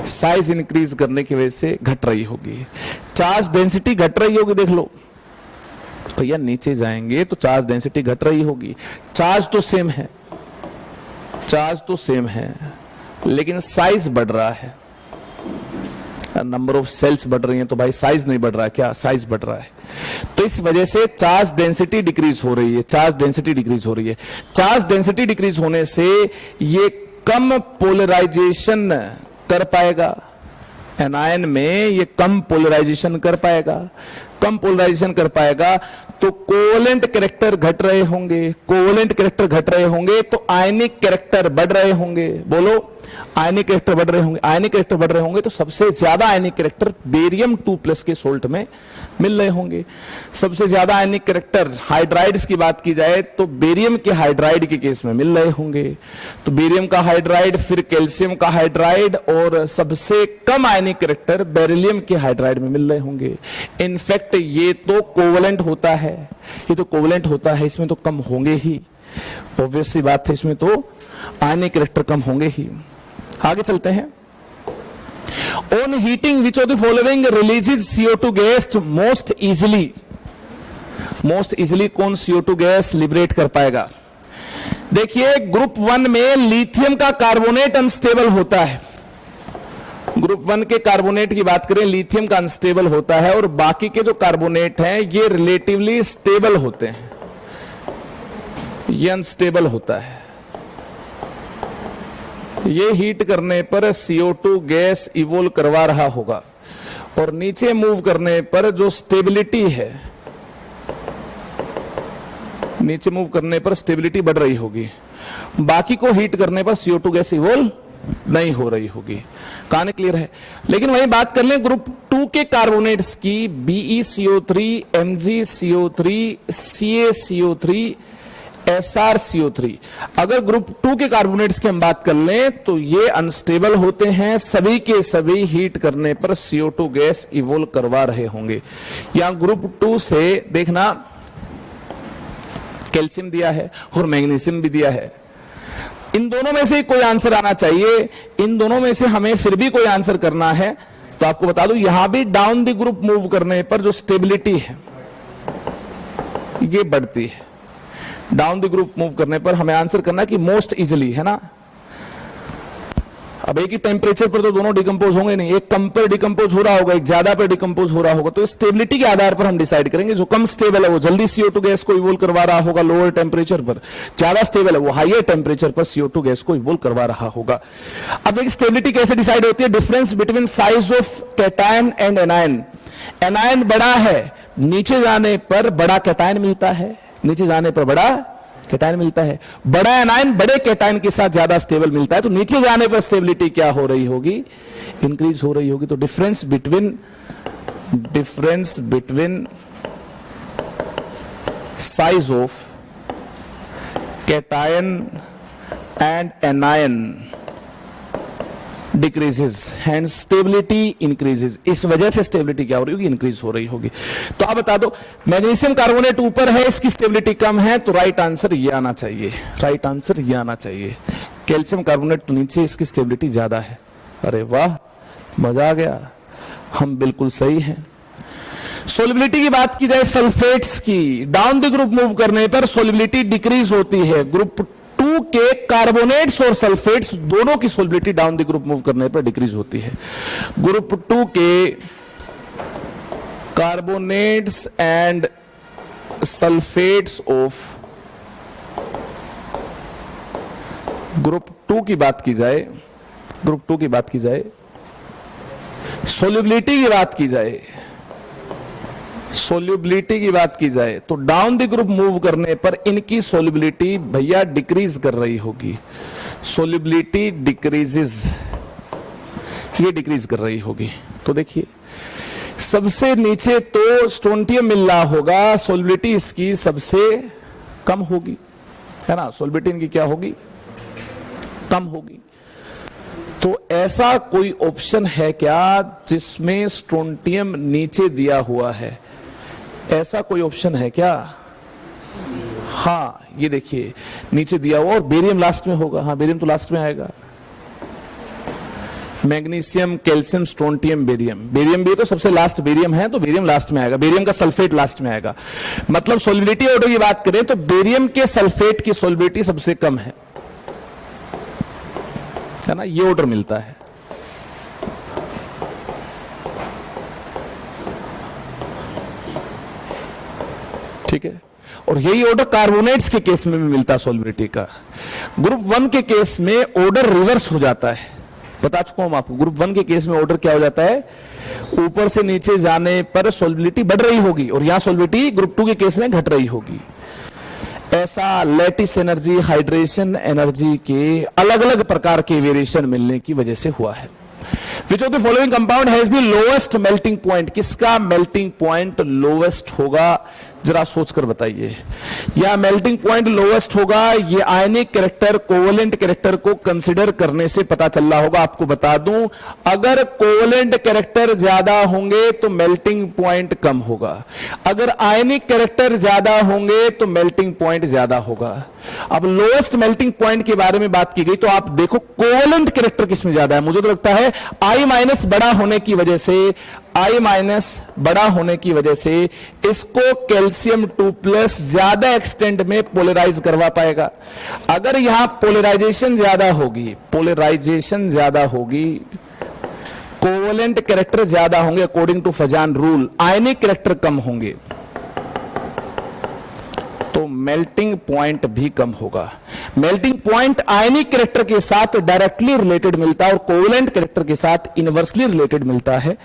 साइज इंक्रीज करने की वजह से घट रही होगी। चार्ज डेंसिटी घट रही होगी, देख लो भैया नीचे जाएंगे तो चार्ज डेंसिटी घट रही होगी। चार्ज तो सेम है, चार्ज तो सेम है, लेकिन साइज बढ़ रहा है, नंबर ऑफ सेल्स बढ़ रही हैं, तो भाई साइज नहीं बढ़ रहा है क्या, साइज बढ़ रहा है। तो इस वजह से चार्ज डेंसिटी डिक्रीज हो रही है, चार्ज डेंसिटी डिक्रीज हो रही है। चार्ज डेंसिटी डिक्रीज होने से ये कम पोलराइजेशन कर पाएगा, एनायन में ये कम पोलराइजेशन कर पाएगा, कम पोलराइजेशन कर पाएगा तो कोवेलेंट कैरेक्टर घट रहे होंगे, कोवेलेंट कैरेक्टर घट रहे होंगे तो आयनिक कैरेक्टर बढ़ रहे होंगे। बोलो, आयनिक कैरेक्टर बढ़ रहे होंगे, आयनिक कैरेक्टर बढ़ रहे होंगे तो सबसे ज्यादा आयनिक कैरेक्टर बेरियम 2 प्लस के सोल्ट में मिल रहे होंगे। सबसे ज्यादा आयनिक कैरेक्टर हाइड्राइड्स की बात की जाए तो बेरियम के हाइड्राइड के केस में मिल रहे होंगे, तो बेरियम का हाइड्राइड, फिर कैल्शियम का हाइड्राइड, और सबसे कम आयनिक कैरेक्टर बेरिलियम के हाइड्राइड में मिल रहे होंगे। इनफैक्ट ये तो कोवेलेंट होता है, ये तो कोवेलेंट होता है, इसमें तो कम होंगे ही, ऑब्वियस सी बात है, इसमें तो आयनिक कैरेक्टर कम होंगे ही। आगे चलते हैं। On heating which of the following releases CO2 gas most easily, most easily कौन CO2 गैस लिबरेट कर पाएगा। देखिए ग्रुप 1 में लिथियम का कार्बोनेट अनस्टेबल होता है, ग्रुप 1 के कार्बोनेट की बात करें लिथियम का अनस्टेबल होता है, और बाकी के जो कार्बोनेट हैं ये रिलेटिवली स्टेबल होते हैं, ये अनस्टेबल होता है। ये हीट करने पर CO2 गैस इवोल्व करवा रहा होगा, और नीचे मूव करने पर जो स्टेबिलिटी है, नीचे मूव करने पर स्टेबिलिटी बढ़ रही होगी, बाकी को हीट करने पर CO2 गैस इवोल्व नहीं हो रही होगी। कहानी क्लियर है। लेकिन वही बात कर लें ग्रुप 2 के कार्बोनेट्स की, BeCO3, MgCO3, CaCO3, SrCO3, अगर ग्रुप 2 के कार्बोनेट्स की हम बात कर लें तो ये अनस्टेबल होते हैं, सभी के सभी हीट करने पर CO2 गैस इवोल्व करवा रहे होंगे। यहां ग्रुप 2 से देखना कैल्शियम दिया है और मैग्नीशियम भी दिया है, इन दोनों में से कोई आंसर आना चाहिए, इन दोनों में से हमें फिर भी कोई आंसर करना है। तो आपको बता दूं यहां भी डाउन द ग्रुप मूव करने पर जो स्टेबिलिटी है ये बढ़ती है, डाउन द ग्रुप मूव करने पर हमें आंसर करना है कि मोस्ट इजिली, है ना। अब एक ही टेम्परेचर पर तो दोनों डिकम्पोज होंगे नहीं, एक कम पर डिकम्पोज हो रहा होगा, एक ज्यादा पर डिकम्पोज हो रहा होगा, तो स्टेबिलिटी के आधार पर हम डिसाइड करेंगे। जो कम स्टेबल है वो जल्दी CO2 गैस को इवोल्व करवा रहा होगा लोअर टेम्परेचर पर, ज्यादा स्टेबल है वो हाईयर टेम्परेचर पर CO2 गैस को इवोल्व करवा रहा होगा। अब देखिए स्टेबिलिटी कैसे डिसाइड होती है, difference between size of cation and anion. Anion बड़ा है, नीचे जाने पर बड़ा कैटायन मिलता है, नीचे जाने पर बड़ा कैटायन मिलता है, बड़ा एनायन बड़े कैटायन के साथ ज्यादा स्टेबल मिलता है, तो नीचे जाने पर स्टेबिलिटी क्या हो रही होगी, इंक्रीज हो रही होगी। तो difference between size of cation and anion decreases and stability increases. इस वजह से स्टेबिलिटी क्या हो रही होगी, इंक्रीज हो रही होगी। तो आप बता दो, मैग्नीशियम कार्बोनेट ऊपर है, इसकी स्टेबिलिटी कम है, तो राइट आंसर ये आना चाहिए, राइट आंसर ये आना चाहिए। कैल्शियम कार्बोनेट तो नीचे, इसकी स्टेबिलिटी ज्यादा है। अरे वाह, मजा आ गया, हम बिल्कुल सही हैं। सोलिबिलिटी की बात की जाए सल्फेट्स की, डाउन द ग्रुप मूव करने पर सोलिबिलिटी डिक्रीज होती है। ग्रुप 2 के कार्बोनेट्स और सल्फेट्स दोनों की solubility down the group move करने पर डिक्रीज होती है। ग्रुप 2 के carbonates and sulphates of, group 2 की बात की जाए, ग्रुप 2 की बात की जाए, सोल्यूबिलिटी की बात की जाए, सोल्यूबिलिटी की बात की जाए, तो डाउन द ग्रुप मूव करने पर इनकी सोल्यूबिलिटी भैया डिक्रीज कर रही होगी। सोल्यूबिलिटी डिक्रीजेस, ये डिक्रीज कर रही होगी। तो देखिए सबसे नीचे तो स्ट्रोंटियम मिल रहा होगा, सोल्यूबिलिटी इसकी सबसे कम होगी, है ना, सोल्यूबिलिटी इनकी क्या होगी, कम होगी। तो ऐसा कोई ऑप्शन है क्या जिसमें स्ट्रोंटियम नीचे दिया हुआ है, ऐसा कोई ऑप्शन है क्या? हाँ, ये देखिए नीचे दिया हुआ और बेरियम लास्ट में होगा। हाँ, बेरियम तो लास्ट में आएगा। Magnesium, calcium, strontium, barium, barium भी तो सबसे लास्ट बेरियम है, तो बेरियम लास्ट में आएगा, बेरियम का सल्फेट लास्ट में आएगा। मतलब सोलिबिलिटी ऑर्डर की बात करें तो बेरियम के सल्फेट की सोलिबिलिटी सबसे कम है ना, ये ऑर्डर मिलता है। ठीक है, और यही ऑर्डर कार्बोनेट्स के केस में भी मिलता है सोलिबिलिटी का। ग्रुप 1 के केस में ऑर्डर रिवर्स हो जाता है, बता चुका हूं आपको। ग्रुप 1 के केस में ऑर्डर क्या हो जाता है, ऊपर से नीचे जाने पर सोलिबिलिटी बढ़ रही होगी और यहां सोलिबिलिटी ग्रुप 2 के केस में घट रही होगी। ऐसा लैटिस एनर्जी, हाइड्रेशन एनर्जी के अलग अलग प्रकार के वेरिएशन मिलने की वजह से हुआ है। Which of the following compound has the lowest melting point? किसका मेल्टिंग पॉइंट लोवेस्ट होगा, जरा सोचकर बताइए। या मेल्टिंग पॉइंट लोवेस्ट होगा, ये आयनिक कैरेक्टर, कोवेलेंट कैरेक्टर को कंसिडर करने से पता चल रहा होगा। आपको बता दूं, अगर कोवेलेंट कैरेक्टर ज्यादा होंगे तो मेल्टिंग पॉइंट कम होगा, अगर आयनिक कैरेक्टर ज्यादा होंगे तो मेल्टिंग पॉइंट ज्यादा होगा। अब लोएस्ट मेल्टिंग पॉइंट के बारे में बात की गई, तो आप देखो कोवेलेंट कैरेक्टर किसमें ज्यादा है। मुझे तो लगता है I- बड़ा होने की वजह से, I- बड़ा होने की वजह से इसको कैल्शियम 2+ ज्यादा एक्सटेंट में पोलराइज करवा पाएगा। अगर यहां पोलराइजेशन ज्यादा होगी, पोलराइजेशन ज्यादा होगी, कोवेलेंट कैरेक्टर ज्यादा होंगे according to Fajan rule, ionic character कम होंगे, तो मेल्टिंग पॉइंट भी कम होगा। मेल्टिंग पॉइंट आयनिक कैरेक्टर के साथ डायरेक्टली रिलेटेड मिलता है और कोवेलेंट कैरेक्टर के साथ इनवर्सली रिलेटेड मिलता है।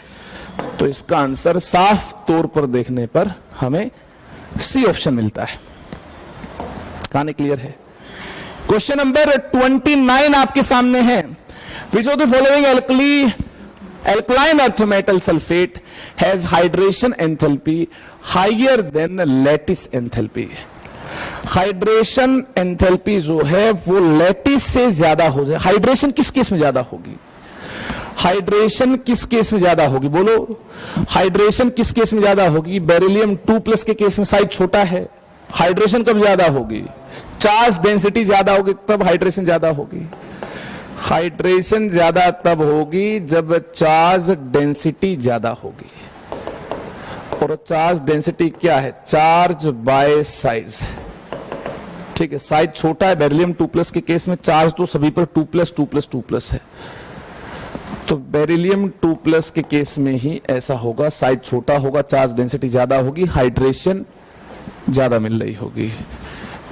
तो इसका आंसर साफ तौर पर देखने पर हमें सी ऑप्शन मिलता है। कहानी क्लियर है? क्वेश्चन नंबर 29 आपके सामने है। Which of the following alkaline earth metal sulfate has hydration enthalpy higher than lattice enthalpy? Hydration enthalpy जो है वो लैटिस से ज्यादा हो जाए। हाइड्रेशन किस केस में ज्यादा होगी, हाइड्रेशन किस केस में ज्यादा होगी, बोलो हाइड्रेशन किस केस में ज्यादा होगी? बेरिलियम 2+ के केस में साइज छोटा है, हाइड्रेशन कब ज्यादा होगी? चार्ज डेंसिटी ज्यादा होगी तब हाइड्रेशन ज्यादा होगी। हाइड्रेशन ज्यादा तब होगी जब चार्ज डेंसिटी ज्यादा होगी, और चार्ज डेंसिटी क्या है? Charge by size. ठीक है, साइज छोटा है बेरिलियम 2+ के केस में, चार्ज तो सभी पर 2+2+2+ है, तो बेरिलियम 2+ के केस में ही ऐसा होगा, साइज छोटा होगा, चार्ज डेंसिटी ज्यादा होगी, हाइड्रेशन ज्यादा मिल रही होगी,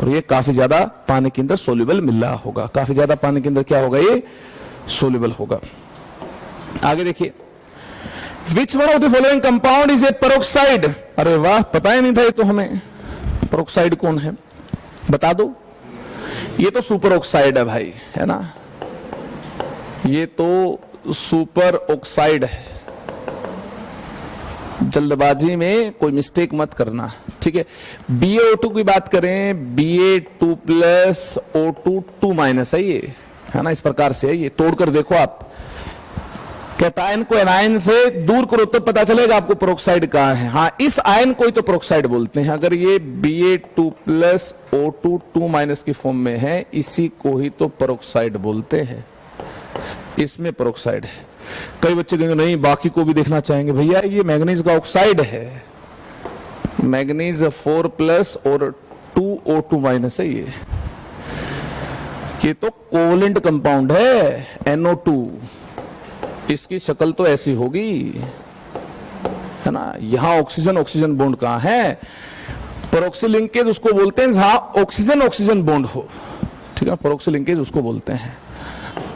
और ये काफी ज्यादा पानी के अंदर सोल्यूबल मिल रहा होगा। काफी ज्यादा पानी के अंदर क्या होगा? ये सोल्यूबल होगा। आगे देखिए, विच one of the following compound is a peroxide? अरे वाह, पता ही नहीं था ये तो हमें। पेरोक्साइड कौन है बता दो? ये तो सुपर ऑक्साइड है भाई, है ना, ये तो सुपर ऑक्साइड है। जल्दबाजी में कोई मिस्टेक मत करना, ठीक है। BaO2 की बात करें, Ba2+O2 2- है ये, है ना, इस प्रकार से है ये। तोड़कर देखो आप, कैटायन को एनायन से दूर करो तो पता चलेगा आपको पेरोक्साइड कहां है। हाँ, इस आयन को ही तो पेरोक्साइड बोलते हैं। अगर ये Ba2+O2 2- की फॉर्म में है, इसी को ही तो पेरोक्साइड बोलते हैं। इसमें पेरोक्साइड है। कई बच्चे कहेंगे नहीं, बाकी को भी देखना चाहेंगे। भैया ये मैग्नीज का ऑक्साइड है, मैग्नीज 4+ और 2O2- है। ये तो कोवलेंट कंपाउंड है, NO2। इसकी शक्ल तो ऐसी होगी, है ना। यहां ऑक्सीजन ऑक्सीजन बॉन्ड कहां है? पेरोक्सी लिंकेज उसको बोलते हैं जहां ऑक्सीजन ऑक्सीजन बॉन्ड हो, ठीक है। पेरोक्सी लिंकेज उसको बोलते हैं।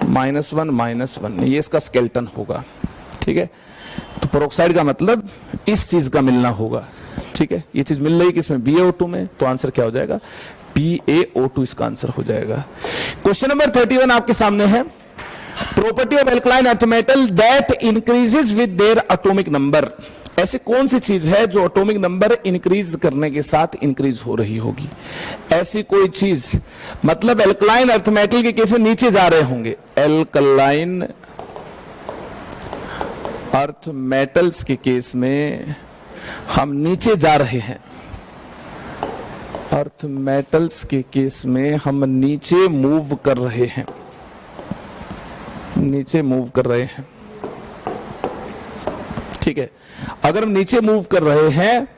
-1 ये इसका स्केलेटन होगा, ठीक है। तो पेरोक्साइड का मतलब इस चीज का मिलना होगा, ठीक है। ये चीज मिल रही किसमें? BaO2 में। तो आंसर क्या हो जाएगा? BaO2 इसका आंसर हो जाएगा। क्वेश्चन नंबर 31 आपके सामने है। Property of alkaline earth metal that increases with their atomic number. ऐसी कौन सी चीज है जो एटॉमिक नंबर इंक्रीज करने के साथ इंक्रीज हो रही होगी? ऐसी कोई चीज, मतलब एल्कलाइन अर्थ मेटल के केस में नीचे जा रहे होंगे। एल्कलाइन अर्थ मेटल्स के केस में हम नीचे जा रहे हैं। अर्थ मेटल्स के केस में हम नीचे मूव कर रहे हैं, नीचे मूव कर रहे हैं, ठीक है। अगर हम नीचे मूव कर रहे हैं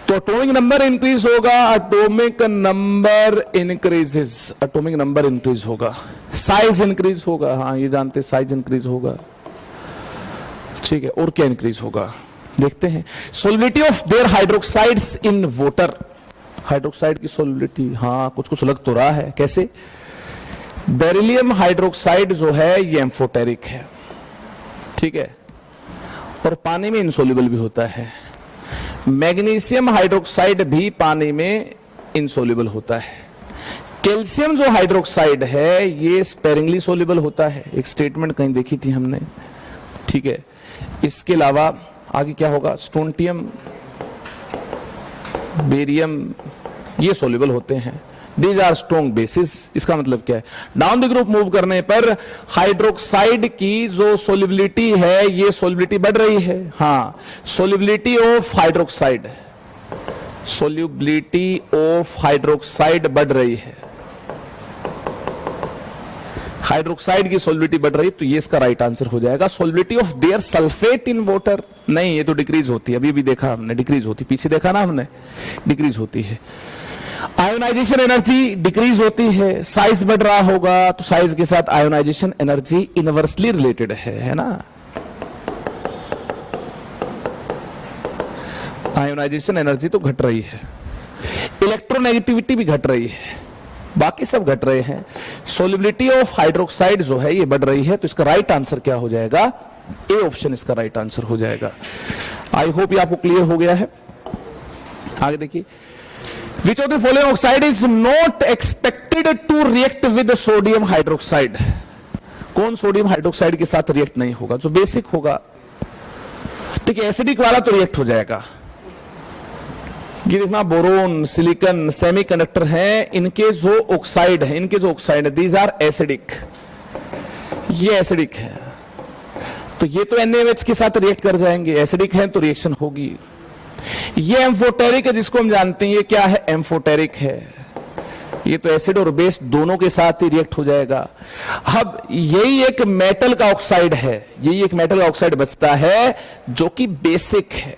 तो एटॉमिक नंबर इंक्रीज होगा। Atomic number increases, atomic number increase होगा। साइज इंक्रीज होगा, हाँ ये जानते, साइज इंक्रीज होगा, ठीक है। और क्या इंक्रीज होगा देखते हैं। Solubility of their hydroxides in water. Hydroxide की सोलिबिलिटी, हाँ कुछ कुछ लग तो रहा है। कैसे? बेरिलियम हाइड्रोक्साइड जो है ये एम्फोटेरिक है, ठीक है, और पानी में इनसोल्युबल भी होता है। मैग्नीशियम हाइड्रोक्साइड भी पानी में इनसोल्युबल होता है। कैल्शियम जो हाइड्रोक्साइड है ये स्पेरिंगली सोल्युबल होता है। एक स्टेटमेंट कहीं देखी थी हमने, ठीक है। इसके अलावा आगे क्या होगा? स्ट्रोंटियम, बेरियम, ये सोल्युबल होते हैं। These are strong bases। इसका मतलब क्या है? डाउन द ग्रुप मूव करने पर हाइड्रोक्साइड की जो सोलिबिलिटी है, ये सोलिबिलिटी बढ़ रही है। हाँ, solubility of hydroxide, solubility of hydroxide बढ़ रही है। हाइड्रोक्साइड की सोलिबिलिटी बढ़ रही है, तो ये इसका राइट आंसर हो जाएगा। Solubility of their sulphate in water, नहीं ये तो डिक्रीज होती है। अभी भी देखा हमने, डिक्रीज होती, पीछे देखा ना हमने, डिक्रीज होती है। आयोनाइजेशन एनर्जी डिक्रीज होती है। साइज बढ़ रहा होगा तो साइज के साथ आयोनाइजेशन एनर्जी इनवर्सली रिलेटेड है ना। आयोनाइजेशन एनर्जी तो घट रही है, इलेक्ट्रोनेगेटिविटी भी घट रही है, बाकी सब घट रहे हैं। सोलिबिलिटी ऑफ हाइड्रोक्साइड जो है ये बढ़ रही है, तो इसका राइट आंसर क्या हो जाएगा? ए ऑप्शन इसका राइट आंसर हो जाएगा। आई होप ये आपको क्लियर हो गया है। आगे देखिए, Which of the following oxide is not expected to react with sodium hydroxide? कौन सोडियम हाइड्रोक्साइड के साथ रिएक्ट नहीं होगा? जो बेसिक होगा, ठीक है। एसिडिक वाला तो रिएक्ट हो जाएगा। ये देखना, बोरोन, सिलिकॉन, सेमीकंडक्टर हैं, इनके जो ऑक्साइड है, इनके जो ऑक्साइड है, दीज आर एसिडिक, ये एसिडिक है, तो ये तो NaOH के साथ रिएक्ट कर जाएंगे। एसिडिक है तो रिएक्शन होगी। ये एम्फोटेरिक है, जिसको हम जानते हैं ये क्या है? एम्फोटेरिक है। ये तो एसिड और बेस दोनों के साथ ही रिएक्ट हो जाएगा। अब यही एक मेटल का ऑक्साइड है, यही एक मेटल का ऑक्साइड बचता है जो कि बेसिक है,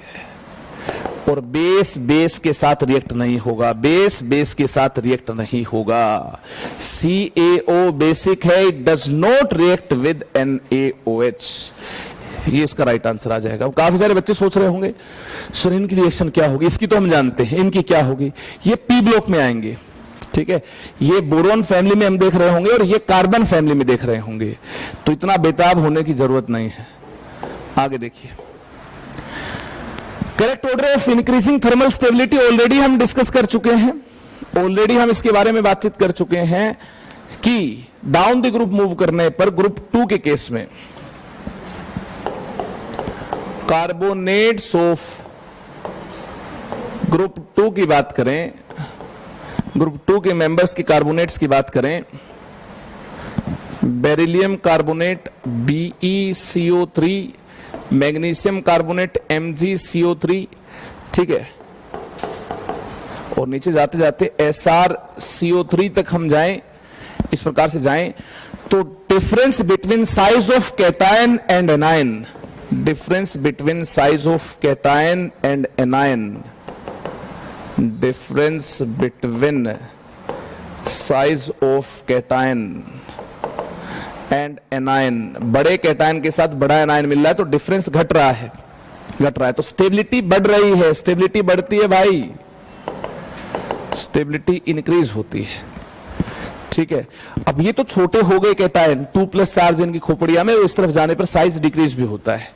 और बेस बेस के साथ रिएक्ट नहीं होगा, बेस बेस के साथ रिएक्ट नहीं होगा। CaO बेसिक है, it does not react with NaOH। ये इसका राइट आंसर आ जाएगा। काफी सारे बच्चे सोच रहे होंगे सर इनकी रिएक्शन क्या होगी? इसकी तो हम जानते हैं, इनकी क्या होगी? ये पी ब्लॉक में आएंगे, ठीक है। ये बोरोन फैमिली में हम देख रहे होंगे और ये कार्बन फैमिली में देख रहे होंगे, तो इतना बेताब होने की जरूरत नहीं है। आगे देखिए, correct order of increasing thermal stability already हम डिस्कस कर चुके हैं, ऑलरेडी हम इसके बारे में बातचीत कर चुके हैं कि डाउन द ग्रुप मूव करने पर ग्रुप 2 के केस में कार्बोनेट्स ऑफ ग्रुप 2 की बात करें, ग्रुप 2 के मेंबर्स की कार्बोनेट्स की बात करें, beryllium carbonate BeCO3, magnesium carbonate MgCO3, ठीक है, और नीचे जाते जाते SrCO3 तक हम जाएं, इस प्रकार से जाएं, तो difference between size of cation and anion, difference between size of cation and anion, difference between size of cation and anion, बड़े कैटायन के साथ बड़ा एनायन मिल रहा है तो डिफरेंस घट रहा है, तो स्टेबिलिटी बढ़ रही है, स्टेबिलिटी बढ़ती है भाई, स्टेबिलिटी इंक्रीज होती है, ठीक है। अब ये तो छोटे हो गए कैटायन, 2+ चार्ज इनकी खोपड़िया में, इस तरफ जाने पर साइज डिक्रीज भी होता है।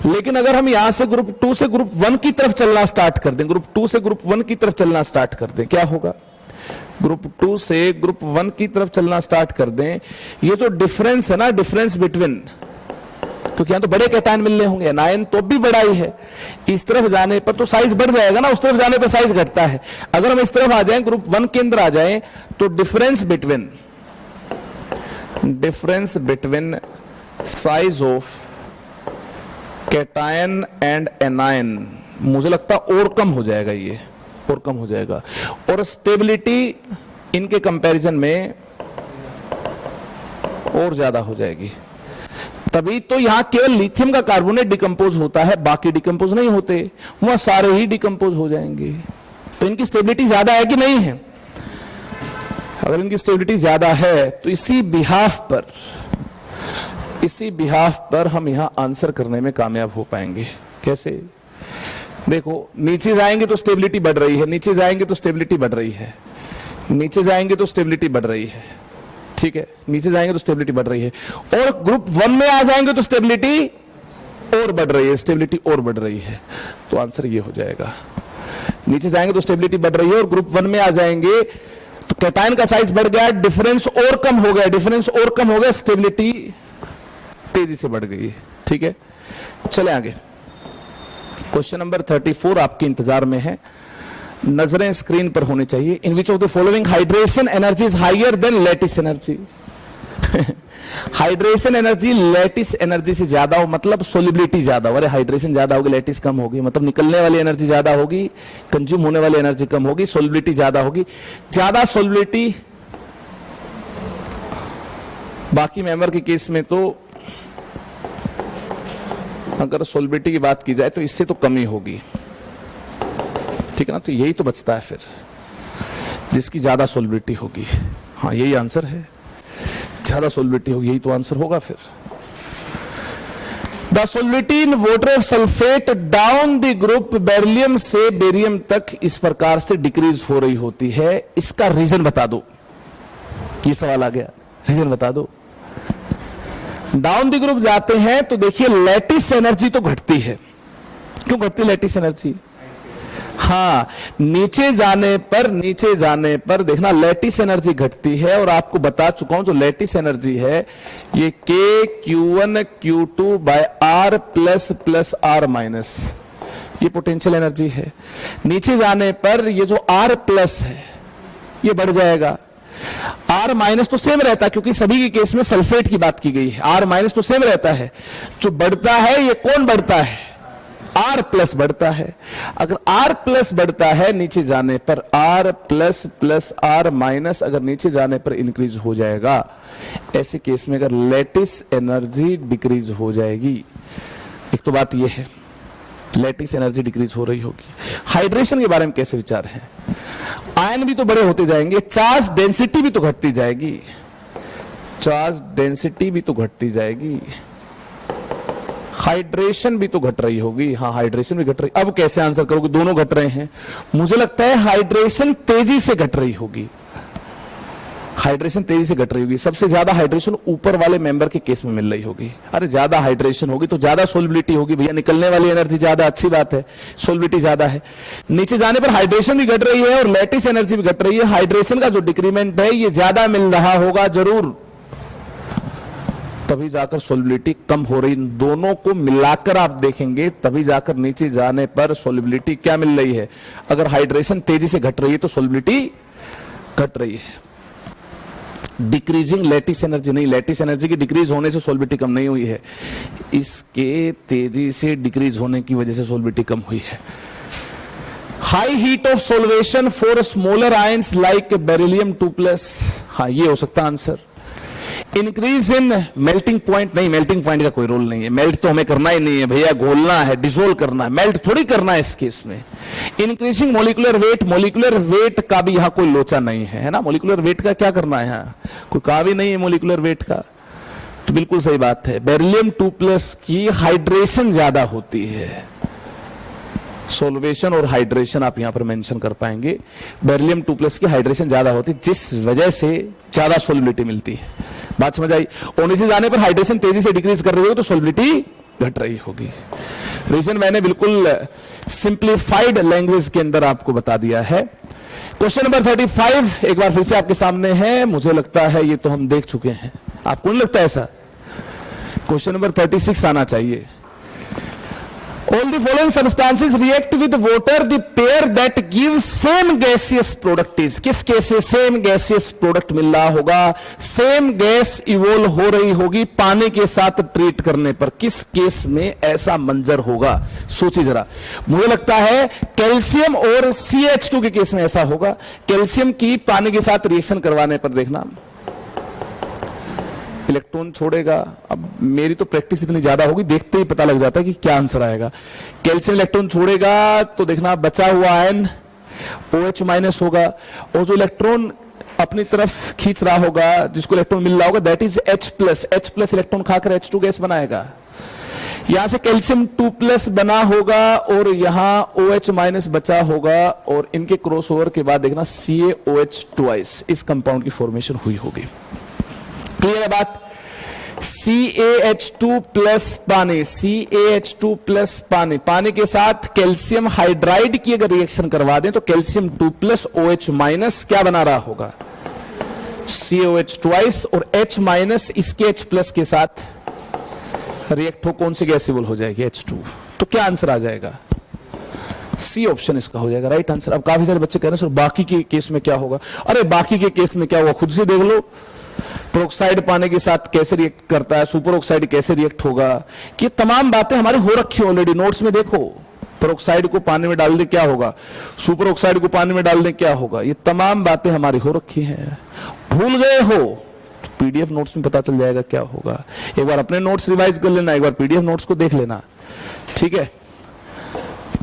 लेकिन अगर हम यहां से ग्रुप 2 से ग्रुप 1 की तरफ चलना स्टार्ट कर दें, ग्रुप 2 से ग्रुप 1 की तरफ चलना स्टार्ट कर दें, क्या होगा? ग्रुप 2 से ग्रुप 1 की तरफ चलना स्टार्ट कर दें, ये जो डिफरेंस है ना, डिफरेंस बिटवीन, क्योंकि यहां तो बड़े कैटायन मिलने होंगे, एनायन तो भी बड़ा ही है, इस तरफ जाने पर तो साइज बढ़ जाएगा ना, उस तरफ जाने पर साइज घटता है। अगर हम इस तरफ आ जाएं, ग्रुप 1 के अंदर आ जाएं, तो difference between size of cation and anion, मुझे लगता है और कम हो जाएगा, ये और कम हो जाएगा, और स्टेबिलिटी इनके कंपैरिजन में और ज्यादा हो जाएगी। तभी तो यहां केवल लिथियम का कार्बोनेट डिकम्पोज होता है, बाकी डिकम्पोज नहीं होते, वहां सारे ही डिकम्पोज हो जाएंगे। तो इनकी स्टेबिलिटी ज्यादा है कि नहीं है? अगर इनकी स्टेबिलिटी ज्यादा है तो इसी बिहाफ पर हम यहां आंसर करने में कामयाब हो पाएंगे। कैसे? देखो, नीचे जाएंगे तो स्टेबिलिटी बढ़ रही है, नीचे जाएंगे तो स्टेबिलिटी बढ़ रही है, नीचे जाएंगे तो स्टेबिलिटी बढ़ रही है, ठीक है, नीचे जाएंगे तो स्टेबिलिटी बढ़ रही है, और ग्रुप 1 में आ जाएंगे तो स्टेबिलिटी और बढ़ रही है, स्टेबिलिटी और बढ़ रही है। तो आंसर ये हो जाएगा, नीचे जाएंगे तो स्टेबिलिटी बढ़ रही है, और ग्रुप 1 में आ जाएंगे तो कैटायन का साइज बढ़ गया, डिफरेंस और कम हो गया, स्टेबिलिटी तेजी से बढ़ गई, ठीक है। चले आगे, क्वेश्चन नंबर 34 आपके इंतजार में है, नजरें स्क्रीन पर होनी चाहिए। In which of the following hydration energy is higher than lattice energy? Hydration energy lattice energy से ज्यादा हो, मतलब सोलिबिलिटी ज्यादा हो। अरे हाइड्रेशन ज्यादा होगी, लैटिस कम होगी, मतलब निकलने वाली एनर्जी ज्यादा होगी, कंज्यूम होने वाली एनर्जी कम होगी, सोलिबिलिटी ज्यादा होगी। ज्यादा सोलिबिलिटी बाकी मेंबर के केस में तो अगर सोलिबिलिटी की बात की जाए तो इससे तो कमी होगी, ठीक है ना। तो यही तो बचता है फिर, जिसकी ज्यादा सोलिबिलिटी होगी। हाँ, यही आंसर है, ज्यादा सोलिबिलिटी होगी, यही तो आंसर होगा फिर। The solubility in water of sulphate down the group beryllium से बेरियम तक इस प्रकार से डिक्रीज हो रही होती है, इसका रीजन बता दो। ये सवाल आ गया, रीजन बता दो। डाउन द ग्रुप जाते हैं तो देखिए लैटिस एनर्जी तो घटती है। क्यों घटती लैटिस एनर्जी? हाँ, नीचे जाने पर देखना लैटिस एनर्जी घटती है, और आपको बता चुका हूं जो लैटिस एनर्जी है ये K(Q1 Q2 by R plus R minus, ये पोटेंशियल एनर्जी है। नीचे जाने पर ये जो R प्लस है ये बढ़ जाएगा, R माइनस तो सेम रहता है, क्योंकि सभी के केस में सल्फेट की बात की गई है, R माइनस तो सेम रहता है। जो बढ़ता है ये कौन बढ़ता है? R प्लस बढ़ता है। अगर R प्लस बढ़ता है नीचे जाने पर, R प्लस R माइनस अगर नीचे जाने पर इंक्रीज हो जाएगा, ऐसे केस में अगर लैटिस एनर्जी डिक्रीज हो जाएगी। एक तो बात यह है, लैटिस एनर्जी डिक्रीज हो रही होगी। हाइड्रेशन के बारे में कैसे विचार है? आयन भी तो बड़े होते जाएंगे, चार्ज डेंसिटी भी तो घटती जाएगी, चार्ज डेंसिटी भी तो घटती जाएगी, हाइड्रेशन भी तो घट रही होगी। हाँ, हाइड्रेशन भी घट रही। अब कैसे आंसर करोगे? दोनों घट रहे हैं। मुझे लगता है हाइड्रेशन तेजी से घट रही होगी, हाइड्रेशन तेजी से घट रही होगी। सबसे ज्यादा हाइड्रेशन ऊपर वाले मेंबर के केस में मिल रही होगी। अरे ज्यादा हाइड्रेशन होगी तो ज्यादा सोलिबिलिटी होगी भैया, निकलने वाली एनर्जी ज्यादा, अच्छी बात है, सोलिबिलिटी ज्यादा है। नीचे जाने पर हाइड्रेशन भी घट रही है और लैटिस एनर्जी भी घट रही है। हाइड्रेशन का जो डिक्रीमेंट है ये ज्यादा मिल रहा होगा जरूर, तभी जाकर सोलिबिलिटी कम हो रही। दोनों को मिलाकर आप देखेंगे तभी जाकर नीचे जाने पर सोलिबिलिटी क्या मिल रही है। अगर हाइड्रेशन तेजी से घट रही है तो सोलिबिलिटी घट रही है। डिक्रीजिंग लैटिस एनर्जी नहीं, लैटिस एनर्जी की डिक्रीज होने से सोल्बिटी कम नहीं हुई है, इसके तेजी से डिक्रीज होने की वजह से सोल्बिटी कम हुई है। High heat of solution for smaller ions like beryllium 2+, हाँ ये हो सकता है answer. Increase in melting point, नहीं मेल्टिंग पॉइंट का कोई रोल नहीं है, मेल्ट तो हमें करना ही नहीं है भैया, घोलना है, डिसोल्व करना है, मेल्ट थोड़ी करना है इस केस में। Increasing molecular weight, molecular weight का भी यहां कोई लोचा नहीं है ना, मोलिकुलर वेट का क्या करना है, यहाँ कोई काम ही नहीं है मोलिकुलर वेट का, तो बिल्कुल सही बात है। बेरिलियम 2+ की हाइड्रेशन ज्यादा होती है, सोल्वेशन और हाइड्रेशन आप यहां पर मेंशन कर पाएंगे। बेरिलियम 2+ की हाइड्रेशन ज्यादा होती है जिस वजह से ज्यादा सोल्युबिलिटी मिलती है। बात समझ आई? होने से जाने पर हाइड्रेशन तेजी से डिक्रीज कर रही होगी तो सोल्युबिलिटी घट रही होगी। रीजन मैंने बिल्कुल सिंप्लीफाइड लैंग्वेज के अंदर आपको बता दिया है। क्वेश्चन नंबर 35 एक बार फिर से आपके सामने है, मुझे लगता है ये तो हम देख चुके हैं, आपको नहीं लगता ऐसा? क्वेश्चन नंबर 36 आना चाहिए। All the following substances react with water, the pair that gives same gaseous product is, किस केस में सेम गैसियस प्रोडक्ट मिल रहा होगा, सेम गैस इवोल्व हो रही होगी पानी के साथ ट्रीट करने पर, किस केस में ऐसा मंजर होगा? सोचिए जरा। मुझे लगता है कैल्शियम और CH2 के केस में ऐसा होगा। कैल्शियम की पानी के साथ रिएक्शन करवाने पर देखना इलेक्ट्रॉन छोड़ेगा। अब मेरी तो प्रैक्टिस इतनी ज्यादा होगी, देखते ही पता लग जाता है कि क्या आंसर आएगा। कैल्शियम इलेक्ट्रॉन छोड़ेगा तो देखना बचा हुआ आयन OH- होगा, और जो इलेक्ट्रॉन अपनी तरफ खींच रहा होगा, जिसको इलेक्ट्रॉन मिल रहा होगा, that is H+। H+ electron खाकर H2 गैस बनाएगा। यहां से कैल्शियम 2+ बना होगा और यहां OH- बचा होगा, और इनके क्रॉस ओवर के बाद देखना CaOH इस कंपाउंड की फॉर्मेशन हुई होगी। क्लियर है बात? CaH2+ पानी, CaH2+ पानी, पानी के साथ कैल्शियम हाइड्राइड की अगर रिएक्शन करवा दें तो कैल्शियम 2+ OH- क्या बना रहा होगा? CaOH और H- इसके H+ के साथ रिएक्ट हो कौन सी गैस इवोल्व हो जाएगी? H2। तो क्या आंसर आ जाएगा? सी ऑप्शन इसका हो जाएगा राइट आंसर। अब काफी सारे बच्चे कह रहे हैं सर बाकी के केस में क्या होगा? अरे बाकी के केस में क्या होगा खुद से देख लो। पेरोक्साइड पानी के साथ कैसे रिएक्ट करता है, सुपर ऑक्साइड कैसे रिएक्ट होगा, ये तमाम बातें हमारी हो रखी है ऑलरेडी, नोट्स में देखो। पेरोक्साइड को पानी में डाल दे क्या होगा, सुपर ऑक्साइड को पानी में डाल दे क्या होगा, ये तमाम बातें हमारी हो रखी हैं। भूल गए हो तो पीडीएफ नोट्स में पता चल जाएगा क्या होगा। एक बार अपने नोट्स रिवाइज कर लेना, एक बार पीडीएफ नोट्स को देख लेना, ठीक है?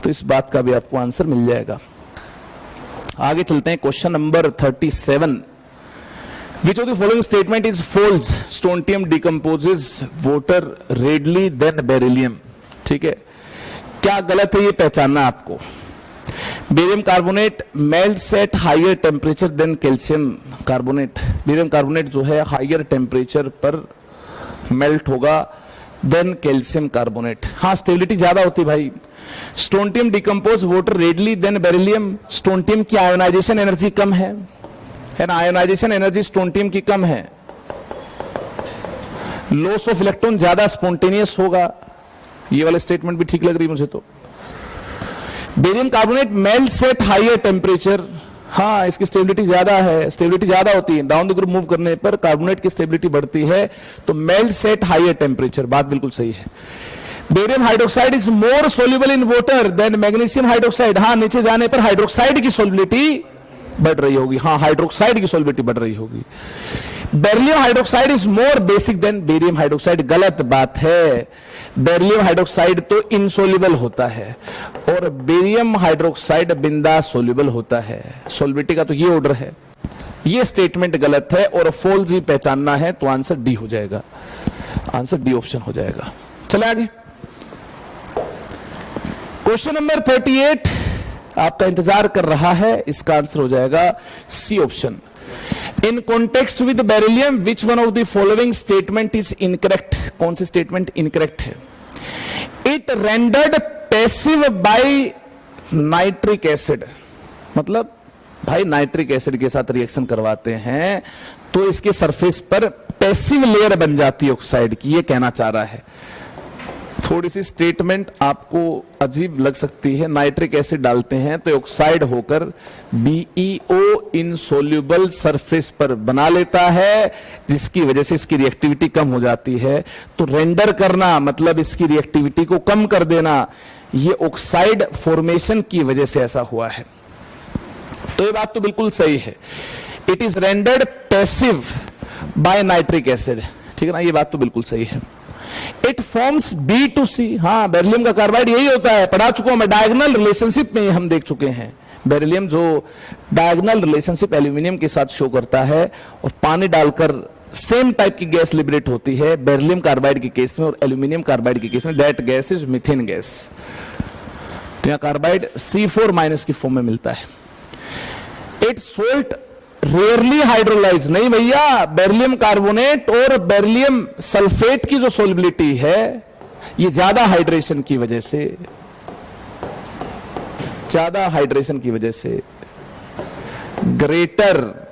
तो इस बात का भी आपको आंसर मिल जाएगा। आगे चलते हैं question number 37। Which of the following statement is false? Strontium decomposes water readily than beryllium. ठीक है, क्या गलत है ये पहचानना आपको। Barium carbonate melts at higher temperature than calcium carbonate. Barium carbonate जो है हायर टेम्परेचर पर मेल्ट होगा देन कैल्शियम कार्बोनेट। हाँ, स्टेबिलिटी ज्यादा होती भाई। Strontium decompose water readily than beryllium. Strontium की आयोनाइजेशन एनर्जी कम है ना, आयोनाइजेशन एनर्जी स्ट्रोंटियम की कम है। लॉस ऑफ इलेक्ट्रॉन ज्यादा स्पॉन्टेनियस होगा। ये वाला स्टेटमेंट भी ठीक लग रही मुझे तो। Barium carbonate melts at higher temperature. हाँ, इसकी स्टेबिलिटी ज्यादा है, स्टेबिलिटी ज्यादा होती है। डाउन द ग्रुप मूव करने पर कार्बोनेट की स्टेबिलिटी बढ़ती है, तो मेल्ट्स एट हायर टेम्परेचर, बात बिल्कुल सही है। Barium hydroxide is more soluble in water than magnesium hydroxide. हाँ, नीचे जाने पर हाइड्रोक्साइड की सोल्युबिलिटी बढ़ रही होगी। हाँ, हाइड्रोक्साइड की सोल्युबिलिटी बढ़ रही होगी। Beryllium hydroxide is more basic than barium hydroxide. गलत बात है, बेरिलियम हाइड्रोक्साइड तो इनसोल्युबल होता है और बेरियम हाइड्रोक्साइड बिंदास सोल्युबल होता है। सोल्युबिलिटी का तो ये ऑर्डर है। ये स्टेटमेंट गलत है और फॉल्स ही पहचानना है, तो आंसर डी हो जाएगा। आंसर डी ऑप्शन हो जाएगा। चले आगे। क्वेश्चन नंबर 38 आपका इंतजार कर रहा है, इसका आंसर हो जाएगा C option. In context with beryllium which one of the following statement is incorrect. कौन सी स्टेटमेंट इनकरेक्ट है? It rendered passive by nitric acid. मतलब भाई नाइट्रिक एसिड के साथ रिएक्शन करवाते हैं तो इसके सरफेस पर पैसिव लेयर बन जाती है ऑक्साइड की, ये कहना चाह रहा है। थोड़ी सी स्टेटमेंट आपको अजीब लग सकती है, नाइट्रिक एसिड डालते हैं तो ऑक्साइड होकर BeO इनसोल्यूबल सरफेस पर बना लेता है, जिसकी वजह से इसकी रिएक्टिविटी कम हो जाती है। तो रेंडर करना मतलब इसकी रिएक्टिविटी को कम कर देना, ये ऑक्साइड फॉर्मेशन की वजह से ऐसा हुआ है। तो ये बात तो बिल्कुल सही है, it is rendered passive by nitric acid, ठीक है ना, ये बात तो बिल्कुल सही है। इट फॉर्म्स B2C, हाँ बेरिलियम का कार्बाइड यही होता है, पढ़ा चुका हूं मैं, डायगोनल रिलेशनशिप में हम देख चुके हैं। बेरिलियम जो डायगोनल रिलेशनशिप एल्यूमिनियम के साथ शो करता है और पानी डालकर सेम टाइप की गैस लिबरेट होती है बेरिलियम कार्बाइड के केस में और एल्यूमिनियम कार्बाइड के केस में, that gas is methane gas. तो यहां कार्बाइड C4- की फॉर्म में मिलता है। इट सोल्ट रेयरली हाइड्रोलाइज, नहीं भैया, बेरिलियम कार्बोनेट और बेरिलियम सल्फेट की जो सोलिबिलिटी है ये ज्यादा हाइड्रेशन की वजह से, ज्यादा हाइड्रेशन की वजह से ग्रेटर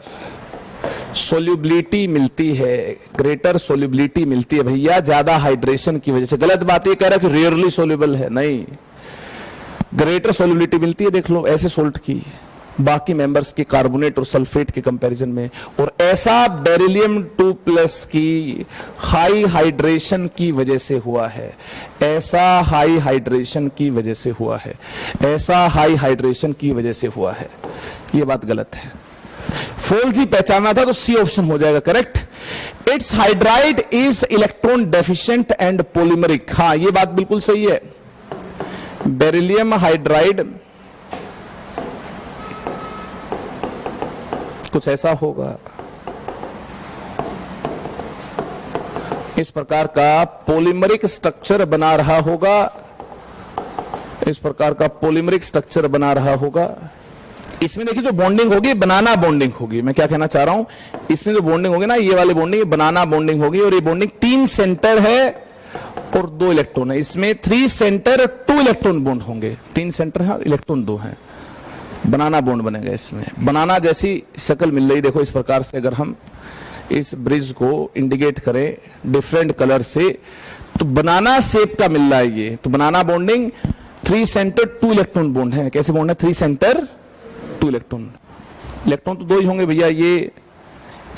सोल्यूबिलिटी मिलती है, ग्रेटर सोल्यूबिलिटी मिलती है भैया ज्यादा हाइड्रेशन की वजह से। गलत बात ये कह रहा है कि रेयरली सोल्यूबल है, नहीं, ग्रेटर सोल्यूबिलिटी मिलती है, देख लो ऐसे सोल्ट की बाकी मेंबर्स के कार्बोनेट और सल्फेट के कंपैरिजन में। और ऐसा बेरिलियम 2+ की हाई हाइड्रेशन की वजह से हुआ है, ऐसा हाई हाइड्रेशन की वजह से हुआ है, ऐसा हाई हाइड्रेशन की वजह से हुआ है, ये बात गलत है। फोल्जी पहचानना था तो C ऑप्शन हो जाएगा correct. It's hydride is electron deficient and polymeric, हाँ ये बात बिल्कुल सही है। बेरिलियम हाइड्राइड कुछ ऐसा होगा, इस प्रकार का पॉलीमरिक स्ट्रक्चर बना रहा होगा, इस प्रकार का पॉलीमरिक स्ट्रक्चर बना रहा होगा। इसमें देखिए जो बॉन्डिंग होगी बनाना बॉन्डिंग होगी, मैं क्या कहना चाह रहा हूं, इसमें जो बॉन्डिंग होगी ना ये वाली बॉन्डिंग बनाना बॉन्डिंग होगी, और ये बॉन्डिंग 3 सेंटर है और 2 इलेक्ट्रॉन है। इसमें 3 सेंटर 2 इलेक्ट्रॉन बॉन्ड होंगे, 3 सेंटर है इलेक्ट्रॉन 2 है, बनाना बॉन्ड बनेगा। इसमें बनाना जैसी शक्ल मिल रही, देखो इस प्रकार से अगर हम इस ब्रिज को इंडिकेट करें डिफरेंट कलर से तो बनाना शेप का मिल रहा है ये। तो बनाना बॉन्डिंग 3 सेंटर 2 इलेक्ट्रॉन बॉन्ड है। कैसे बॉन्ड है? 3 सेंटर 2 इलेक्ट्रॉन, इलेक्ट्रॉन तो 2 ही होंगे भैया, ये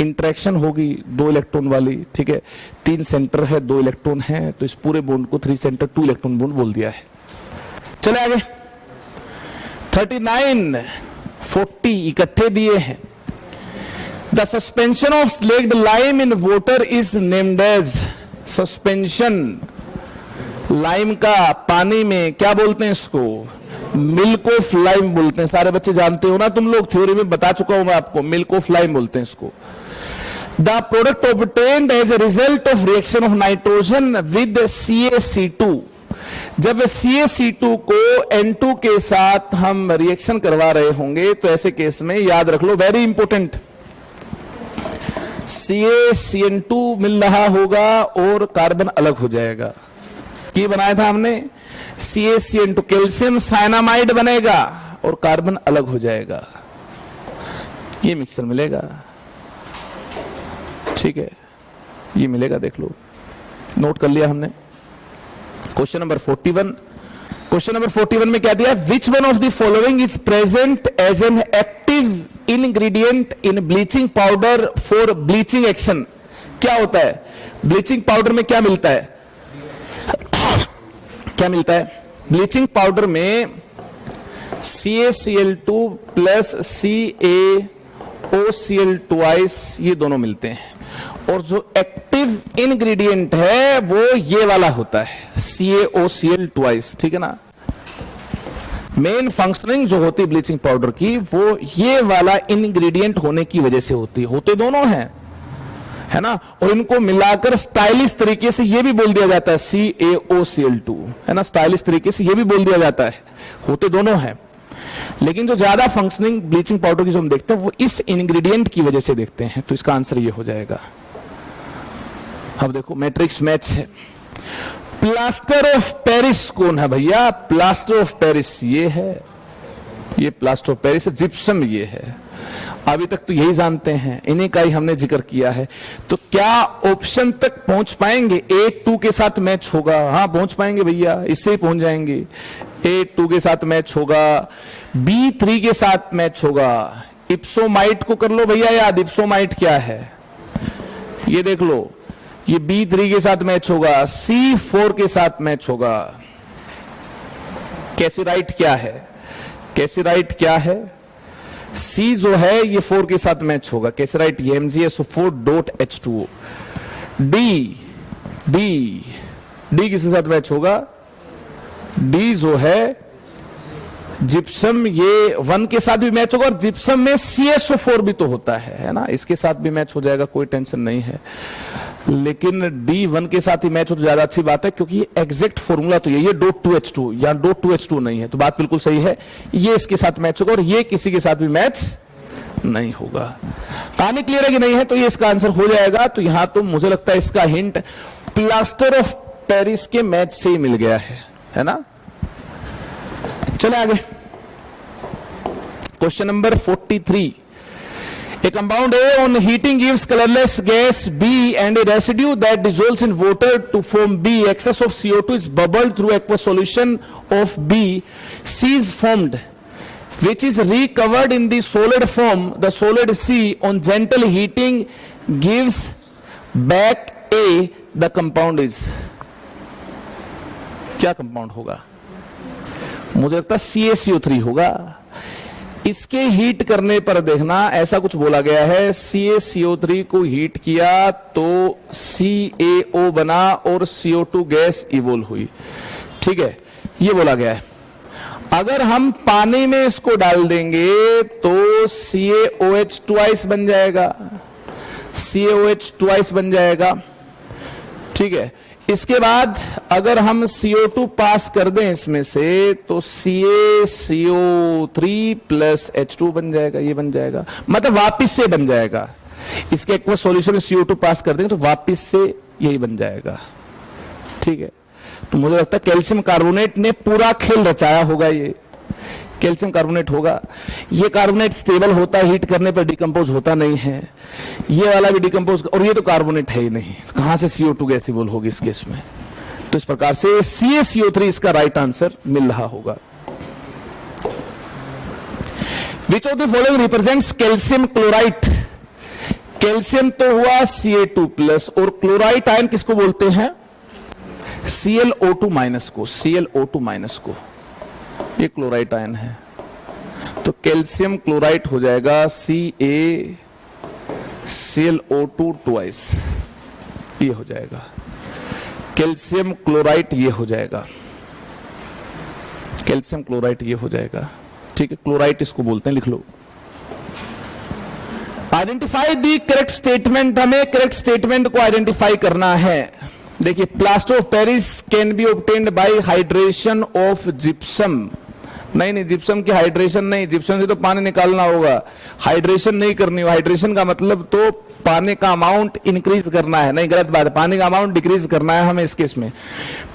इंटरेक्शन होगी 2 इलेक्ट्रॉन वाली, ठीक है। 3 सेंटर है 2 इलेक्ट्रॉन है, तो इस पूरे बॉन्ड को 3 सेंटर 2 इलेक्ट्रॉन बॉन्ड बोल दिया है। चले आगे, 39 40 इकट्ठे दिए हैं। The suspension of slaked lime in water is named as, suspension lime का पानी में क्या बोलते हैं इसको? मिल्क ऑफ लाइम बोलते हैं। सारे बच्चे जानते हो ना, तुम लोग थ्योरी में बता चुका हूं मैं आपको, मिल्क ऑफ लाइम बोलते हैं इसको। The product obtained as a result of reaction of nitrogen with CaC2, जब CaC2 को N2 के साथ हम रिएक्शन करवा रहे होंगे तो ऐसे केस में याद रख लो, वेरी इंपोर्टेंट, CaCN2 मिल रहा होगा और कार्बन अलग हो जाएगा। की बनाया था हमने CaCN2, कैल्शियम साइनामाइड बनेगा और कार्बन अलग हो जाएगा, ये मिक्सचर मिलेगा, ठीक है, ये मिलेगा, देख लो, नोट कर लिया हमने। क्वेश्चन नंबर 41, क्वेश्चन नंबर 41 में क्या दिया? Which one of the following is present as an active ingredient in bleaching powder for bleaching action. क्या होता है ब्लीचिंग पाउडर में? क्या मिलता है? क्या मिलता है ब्लीचिंग पाउडर में? CaCl2 प्लस CaOCl ट्वाइस, ये दोनों मिलते हैं, और जो एक्टिव इंग्रेडिएंट है वो ये वाला होता है, CaOCl ट्वाइस, ठीक है ना। मेन फंक्शनिंग जो होती है ब्लीचिंग पाउडर की वो ये वाला इंग्रेडिएंट होने की वजह से होती है, होते दोनों हैं, है ना। और इनको मिलाकर स्टाइलिश तरीके से ये भी बोल दिया जाता है CaOCl2, है ना, स्टाइलिश तरीके से ये भी बोल दिया जाता है, होते दोनों हैं। लेकिन जो ज्यादा फंक्शनिंग ब्लीचिंग पाउडर की जो हम देखते हैं वो इस इंग्रेडिएंट की वजह से देखते हैं, तो इसका आंसर ये हो जाएगा। अब देखो मैट्रिक्स मैच है। प्लास्टर ऑफ पेरिस कौन है भैया? प्लास्टर ऑफ पेरिस ये है, ये प्लास्टर ऑफ पेरिस है। जिप्सम ये है, अभी तक तो यही जानते हैं, इन्हीं का ही हमने जिक्र किया है। तो क्या ऑप्शन तक पहुंच पाएंगे? A2 के साथ मैच होगा? हाँ पहुंच पाएंगे भैया, इससे ही पहुंच जाएंगे। A2 के साथ मैच होगा, B3 के साथ मैच होगा। इप्सोमाइट को कर लो भैया याद, इप्सोमाइट क्या है ये देख लो, ये B3 के साथ मैच होगा, C4 के साथ मैच होगा। कैसिराइट क्या है? कैसिराइट क्या है? C जो है ये 4 के साथ मैच होगा, कैसिराइट ये MgSO4.H2O। D किसके साथ मैच होगा? D जो है जिप्सम, ये 1 के साथ भी मैच होगा, और जिप्सम में CSO4 भी तो होता है ना, इसके साथ भी मैच हो जाएगा, कोई टेंशन नहीं है। लेकिन D1 के साथ ही मैच हो तो ज्यादा अच्छी बात है, क्योंकि एग्जैक्ट फॉर्मूला तो यही है .2H2, या .2H2 नहीं है, तो बात बिल्कुल सही है, ये इसके साथ मैच होगा और ये किसी के साथ भी मैच नहीं होगा। कहानी क्लियर है कि नहीं है? तो ये इसका आंसर हो जाएगा। तो यहां तो मुझे लगता है इसका हिंट प्लास्टर ऑफ पेरिस के मैच से ही मिल गया है ना। चले आगे, question number 43। A compound A on heating gives colorless gas B and a residue that dissolves in water to form B. Excess of CO2 is bubbled through aqueous solution of B. C is formed, which is recovered in the solid form. The solid C on gentle heating gives back A. The compound is, क्या compound होगा? मुझे लगता है CaCO3 होगा। इसके heat करने पर देखना, ऐसा कुछ बोला गया है, CaCO3 को हीट किया तो CaO बना और CO2 गैस इवोल्व हुई, ठीक है, ये बोला गया है। अगर हम पानी में इसको डाल देंगे तो CaOH ट्वाइस बन जाएगा, CaOH ट्वाइस बन जाएगा, ठीक है। इसके बाद अगर हम CO2 पास कर दें इसमें से तो CaCO3 प्लस H2 बन जाएगा, ये बन जाएगा, मतलब वापिस से बन जाएगा। इसके एक्वस सॉल्यूशन में CO2 पास कर देंगे तो वापिस से यही बन जाएगा, ठीक है। तो मुझे लगता है कैल्शियम कार्बोनेट ने पूरा खेल रचाया होगा, ये कैल्शियम कार्बोनेट होगा। ये कार्बोनेट स्टेबल होता है, हीट करने पर डिकम्पोज होता नहीं है, ये वाला भी डिकम्पोज, और ये तो कार्बोनेट है ही नहीं, तो कहां से CO2 गैस इवोल्व होगी इस केस में? तो इस प्रकार से CaCO3 इसका राइट आंसर मिल रहा होगा। Which of the following represents calcium chloride? Calcium तो हुआ Ca2 प्लस, और क्लोराइड आयन किसको बोलते हैं? ClO2 माइनस को, ClO2 माइनस को, ये क्लोराइड आयन है। तो कैल्शियम क्लोराइड हो जाएगा CaClO2 ट्वाइस, ये हो जाएगा कैल्शियम क्लोराइड, ये हो जाएगा कैल्शियम क्लोराइड, ये हो जाएगा, ठीक है। क्लोराइड इसको बोलते हैं, लिख लो। आइडेंटिफाई द करेक्ट स्टेटमेंट, हमें करेक्ट स्टेटमेंट को आइडेंटिफाई करना है। देखिए, plaster of Paris can be obtained by hydration of gypsum. नहीं, जिप्सम की हाइड्रेशन नहीं, जिप्सम से तो पानी निकालना होगा, हाइड्रेशन नहीं करनी हो। हाइड्रेशन का मतलब तो पानी का अमाउंट इंक्रीज करना है, नहीं, गलत बात है, पानी का अमाउंट डिक्रीज करना है हमें इस केस में।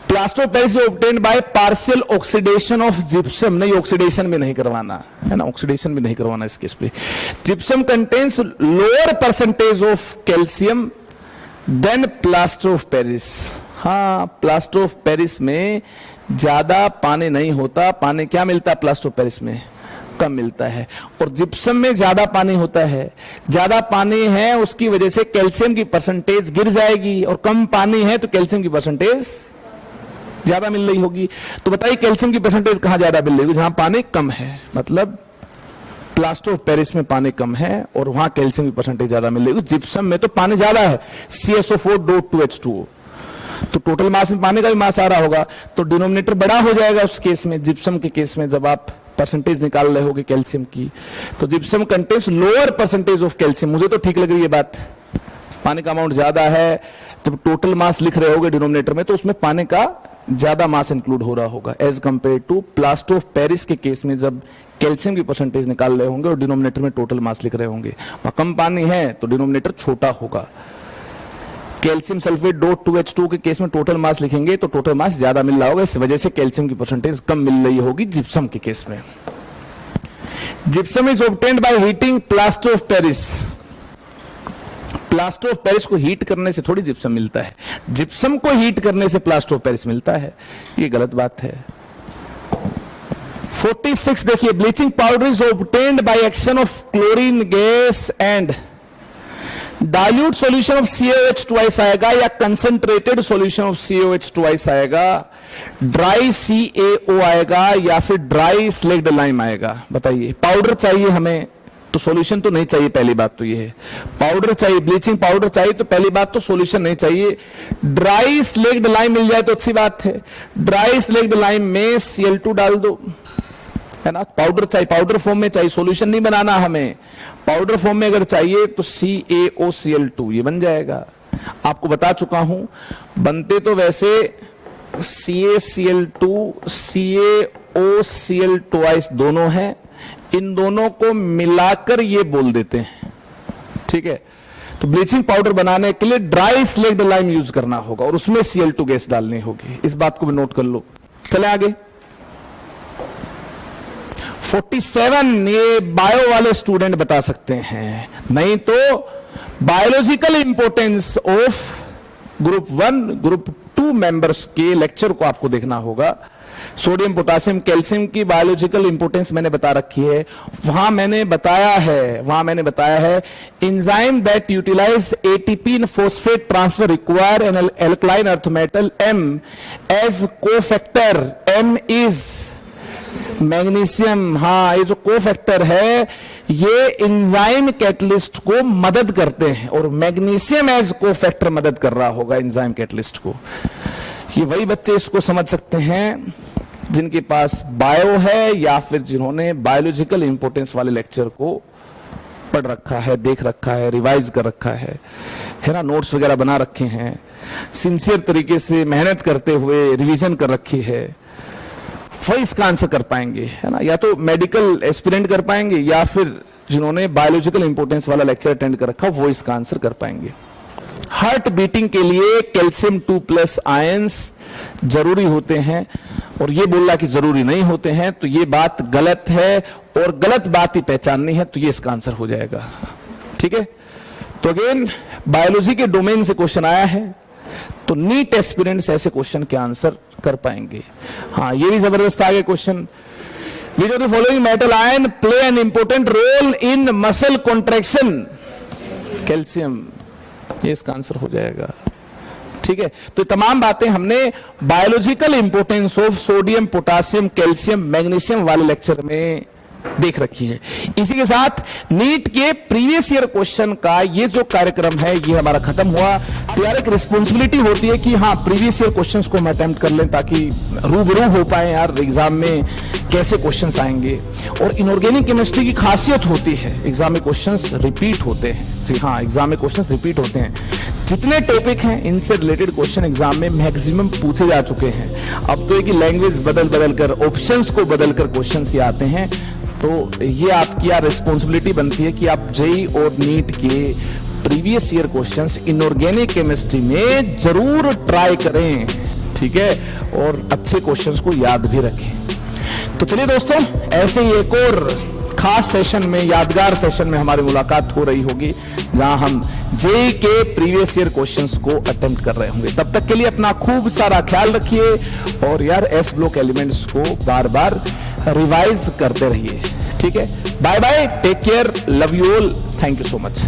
Plaster of Paris obtained by partial oxidation of gypsum, नहीं, ऑक्सीडेशन भी नहीं करवाना है ना, ऑक्सीडेशन भी नहीं करवाना इस केस पे। Gypsum contains lower percentage of calcium than plaster of Paris. हाँ, प्लास्टर ऑफ पेरिस में ज्यादा पानी नहीं होता, पानी क्या मिलता है प्लास्टर ऑफ पेरिस में? कम मिलता है। और जिप्सम में ज्यादा पानी होता है, ज्यादा पानी है उसकी वजह से कैल्शियम की परसेंटेज गिर जाएगी, और कम पानी है तो कैल्शियम की परसेंटेज ज्यादा मिल रही होगी। तो बताइए कैल्शियम की परसेंटेज कहां ज्यादा मिल रही होगी? जहां पानी कम है, मतलब प्लास्टर ऑफ पेरिस में पानी कम है और वहां कैल्शियम की परसेंटेज ज्यादा मिल रही है। जिप्सम में तो पानी ज्यादा है, CaSO4.2H2O, तो टोटल मास में पानी का भी मास आ रहा होगा, तो डिनोमिनेटर बड़ा हो जाएगा उस केस में, जिप्सम के केस में जब आप परसेंटेज निकाल रहे होगे कैल्शियम की। तो gypsum contains lower percentage of calcium, मुझे तो ठीक लग रही है बात, पानी का अमाउंट ज्यादा है, जब टोटल मास लिख रहे होगे डिनोमिनेटर में तो उसमें पानी का ज्यादा मास इंक्लूड हो रहा होगा as compare to plaster of Paris के केस में जब कैल्शियम की परसेंटेज निकाल रहे होंगे और डिनोमिनेटर में टोटल मास लिख रहे होंगे, वहां कम पानी है तो डिनोमिनेटर छोटा होगा। कैल्शियम सल्फेट .2H2 के केस में टोटल मास लिखेंगे तो टोटल मास ज्यादा मिल रहा होगा, इस वजह से कैल्शियम की परसेंटेज कम मिल रही होगी जिप्सम के केस में। Gypsum is obtained by heating plaster of Paris. Plaster of Paris को हीट करने से थोड़ी जिप्सम मिलता है, जिप्सम को हीट करने से प्लास्टर ऑफ पेरिस मिलता है, ये गलत बात है। 46 देखिए, bleaching powder is obtained by action of chlorine gas and dilute solution of CaOH twice आएगा या concentrated solution of CaOH twice आएगा, ड्राई CaO आएगा या फिर ड्राई स्लेक्ड लाइम आएगा। बताइए, पाउडर चाहिए हमें तो सॉल्यूशन तो नहीं चाहिए, पहली बात तो ये है। पाउडर चाहिए, ब्लीचिंग पाउडर चाहिए तो पहली बात तो सॉल्यूशन नहीं चाहिए। ड्राई स्लेक्ड लाइम मिल जाए तो अच्छी बात है, ड्राई स्लेक्ड लाइम में Cl2 डाल दो, है ना। पाउडर चाहिए, पाउडर फॉर्म में चाहिए, सॉल्यूशन नहीं बनाना हमें, पाउडर फॉर्म में अगर चाहिए तो CaOCl2 ये बन जाएगा। आपको बता चुका हूं, बनते तो वैसे CaCl2 CaOCl ट्वाइस दोनों हैं, इन दोनों को मिलाकर ये बोल देते हैं, ठीक है। तो ब्लीचिंग पाउडर बनाने के लिए ड्राई स्लेक्ड लाइम यूज करना होगा और उसमें Cl2 गैस डालनी होगी, इस बात को भी नोट कर लो। चले आगे। 47 ये बायो वाले स्टूडेंट बता सकते हैं, नहीं तो biological importance of group 1 group 2 members के लेक्चर को आपको देखना होगा। सोडियम पोटासियम कैल्शियम की बायोलॉजिकल इंपोर्टेंस मैंने बता रखी है, वहां मैंने बताया है enzyme that utilise ATP in phosphate transfer require an alkaline earth metal M as cofactor. M is magnesium. हाँ, ये जो कोफैक्टर है ये एंजाइम कैटलिस्ट को मदद करते हैं और मैग्नीशियम एज कोफैक्टर मदद कर रहा होगा एंजाइम कैटलिस्ट को। ये वही बच्चे इसको समझ सकते हैं जिनके पास बायो है या फिर जिन्होंने बायोलॉजिकल इंपोर्टेंस वाले लेक्चर को पढ़ रखा है, देख रखा है, रिवाइज कर रखा है ना, नोट्स वगैरह बना रखे हैं, सिंसियर तरीके से मेहनत करते हुए रिवीजन कर रखी है, वही इसका आंसर कर पाएंगे, है ना। या तो मेडिकल एस्पिरेंट कर पाएंगे या फिर जिन्होंने बायोलॉजिकल इंपोर्टेंस वाला लेक्चर अटेंड कर रखा वो इसका आंसर कर पाएंगे। हार्ट बीटिंग के लिए कैल्शियम 2+ आयंस जरूरी होते हैं और ये बोलना कि जरूरी नहीं होते हैं तो ये बात गलत है और गलत बात ही पहचाननी है, तो ये इसका आंसर हो जाएगा, ठीक है। तो अगेन बायोलॉजी के डोमेन से क्वेश्चन आया है तो नीट एस्पिरेंट्स ऐसे क्वेश्चन के आंसर कर पाएंगे। हाँ, ये भी जबरदस्त आ गया question. Which of the following metal ion play an important role in muscle contraction? Calcium, ये इसका आंसर हो जाएगा, ठीक है। तो तमाम बातें हमने biological importance of sodium potassium calcium magnesium वाले लेक्चर में देख रखी है। इसी के साथ नीट के प्रीवियस ईयर क्वेश्चन का ये जो कार्यक्रम है ये हमारा खत्म हुआ। तो यार एक रिस्पॉन्सिबिलिटी होती है कि हाँ प्रीवियस ईयर क्वेश्चंस को हम अटेम्प्ट कर लें ताकि रूबरू हो पाए यार एग्जाम में कैसे क्वेश्चंस आएंगे। और इनऑर्गेनिक केमिस्ट्री की खासियत होती है एग्जाम में क्वेश्चंस रिपीट होते हैं। जी हाँ, एग्जाम में क्वेश्चंस रिपीट होते हैं। जितने टॉपिक हैं इनसे रिलेटेड क्वेश्चन एग्जाम में मैक्सिमम पूछे जा चुके हैं। अब तो एक लैंग्वेज बदल कर ऑप्शंस को बदल कर क्वेश्चंस ही आते हैं। तो ये आपकी यार रिस्पॉन्सिबिलिटी बनती है कि आप जेईई और नीट के previous year questions inorganic chemistry में जरूर ट्राई करें, ठीक है, और अच्छे क्वेश्चंस को याद भी रखें। तो चलिए दोस्तों, ऐसे ही एक और खास सेशन में, यादगार सेशन में हमारी मुलाकात हो रही होगी जहां हम जेईई के प्रीवियस ईयर क्वेश्चंस को अटेम्प्ट कर रहे होंगे। तब तक के लिए अपना खूब सारा ख्याल रखिए और यार एस ब्लॉक एलिमेंट्स को बार बार रिवाइज करते रहिए, ठीक है। Bye bye, take care, love you all, thank you so much.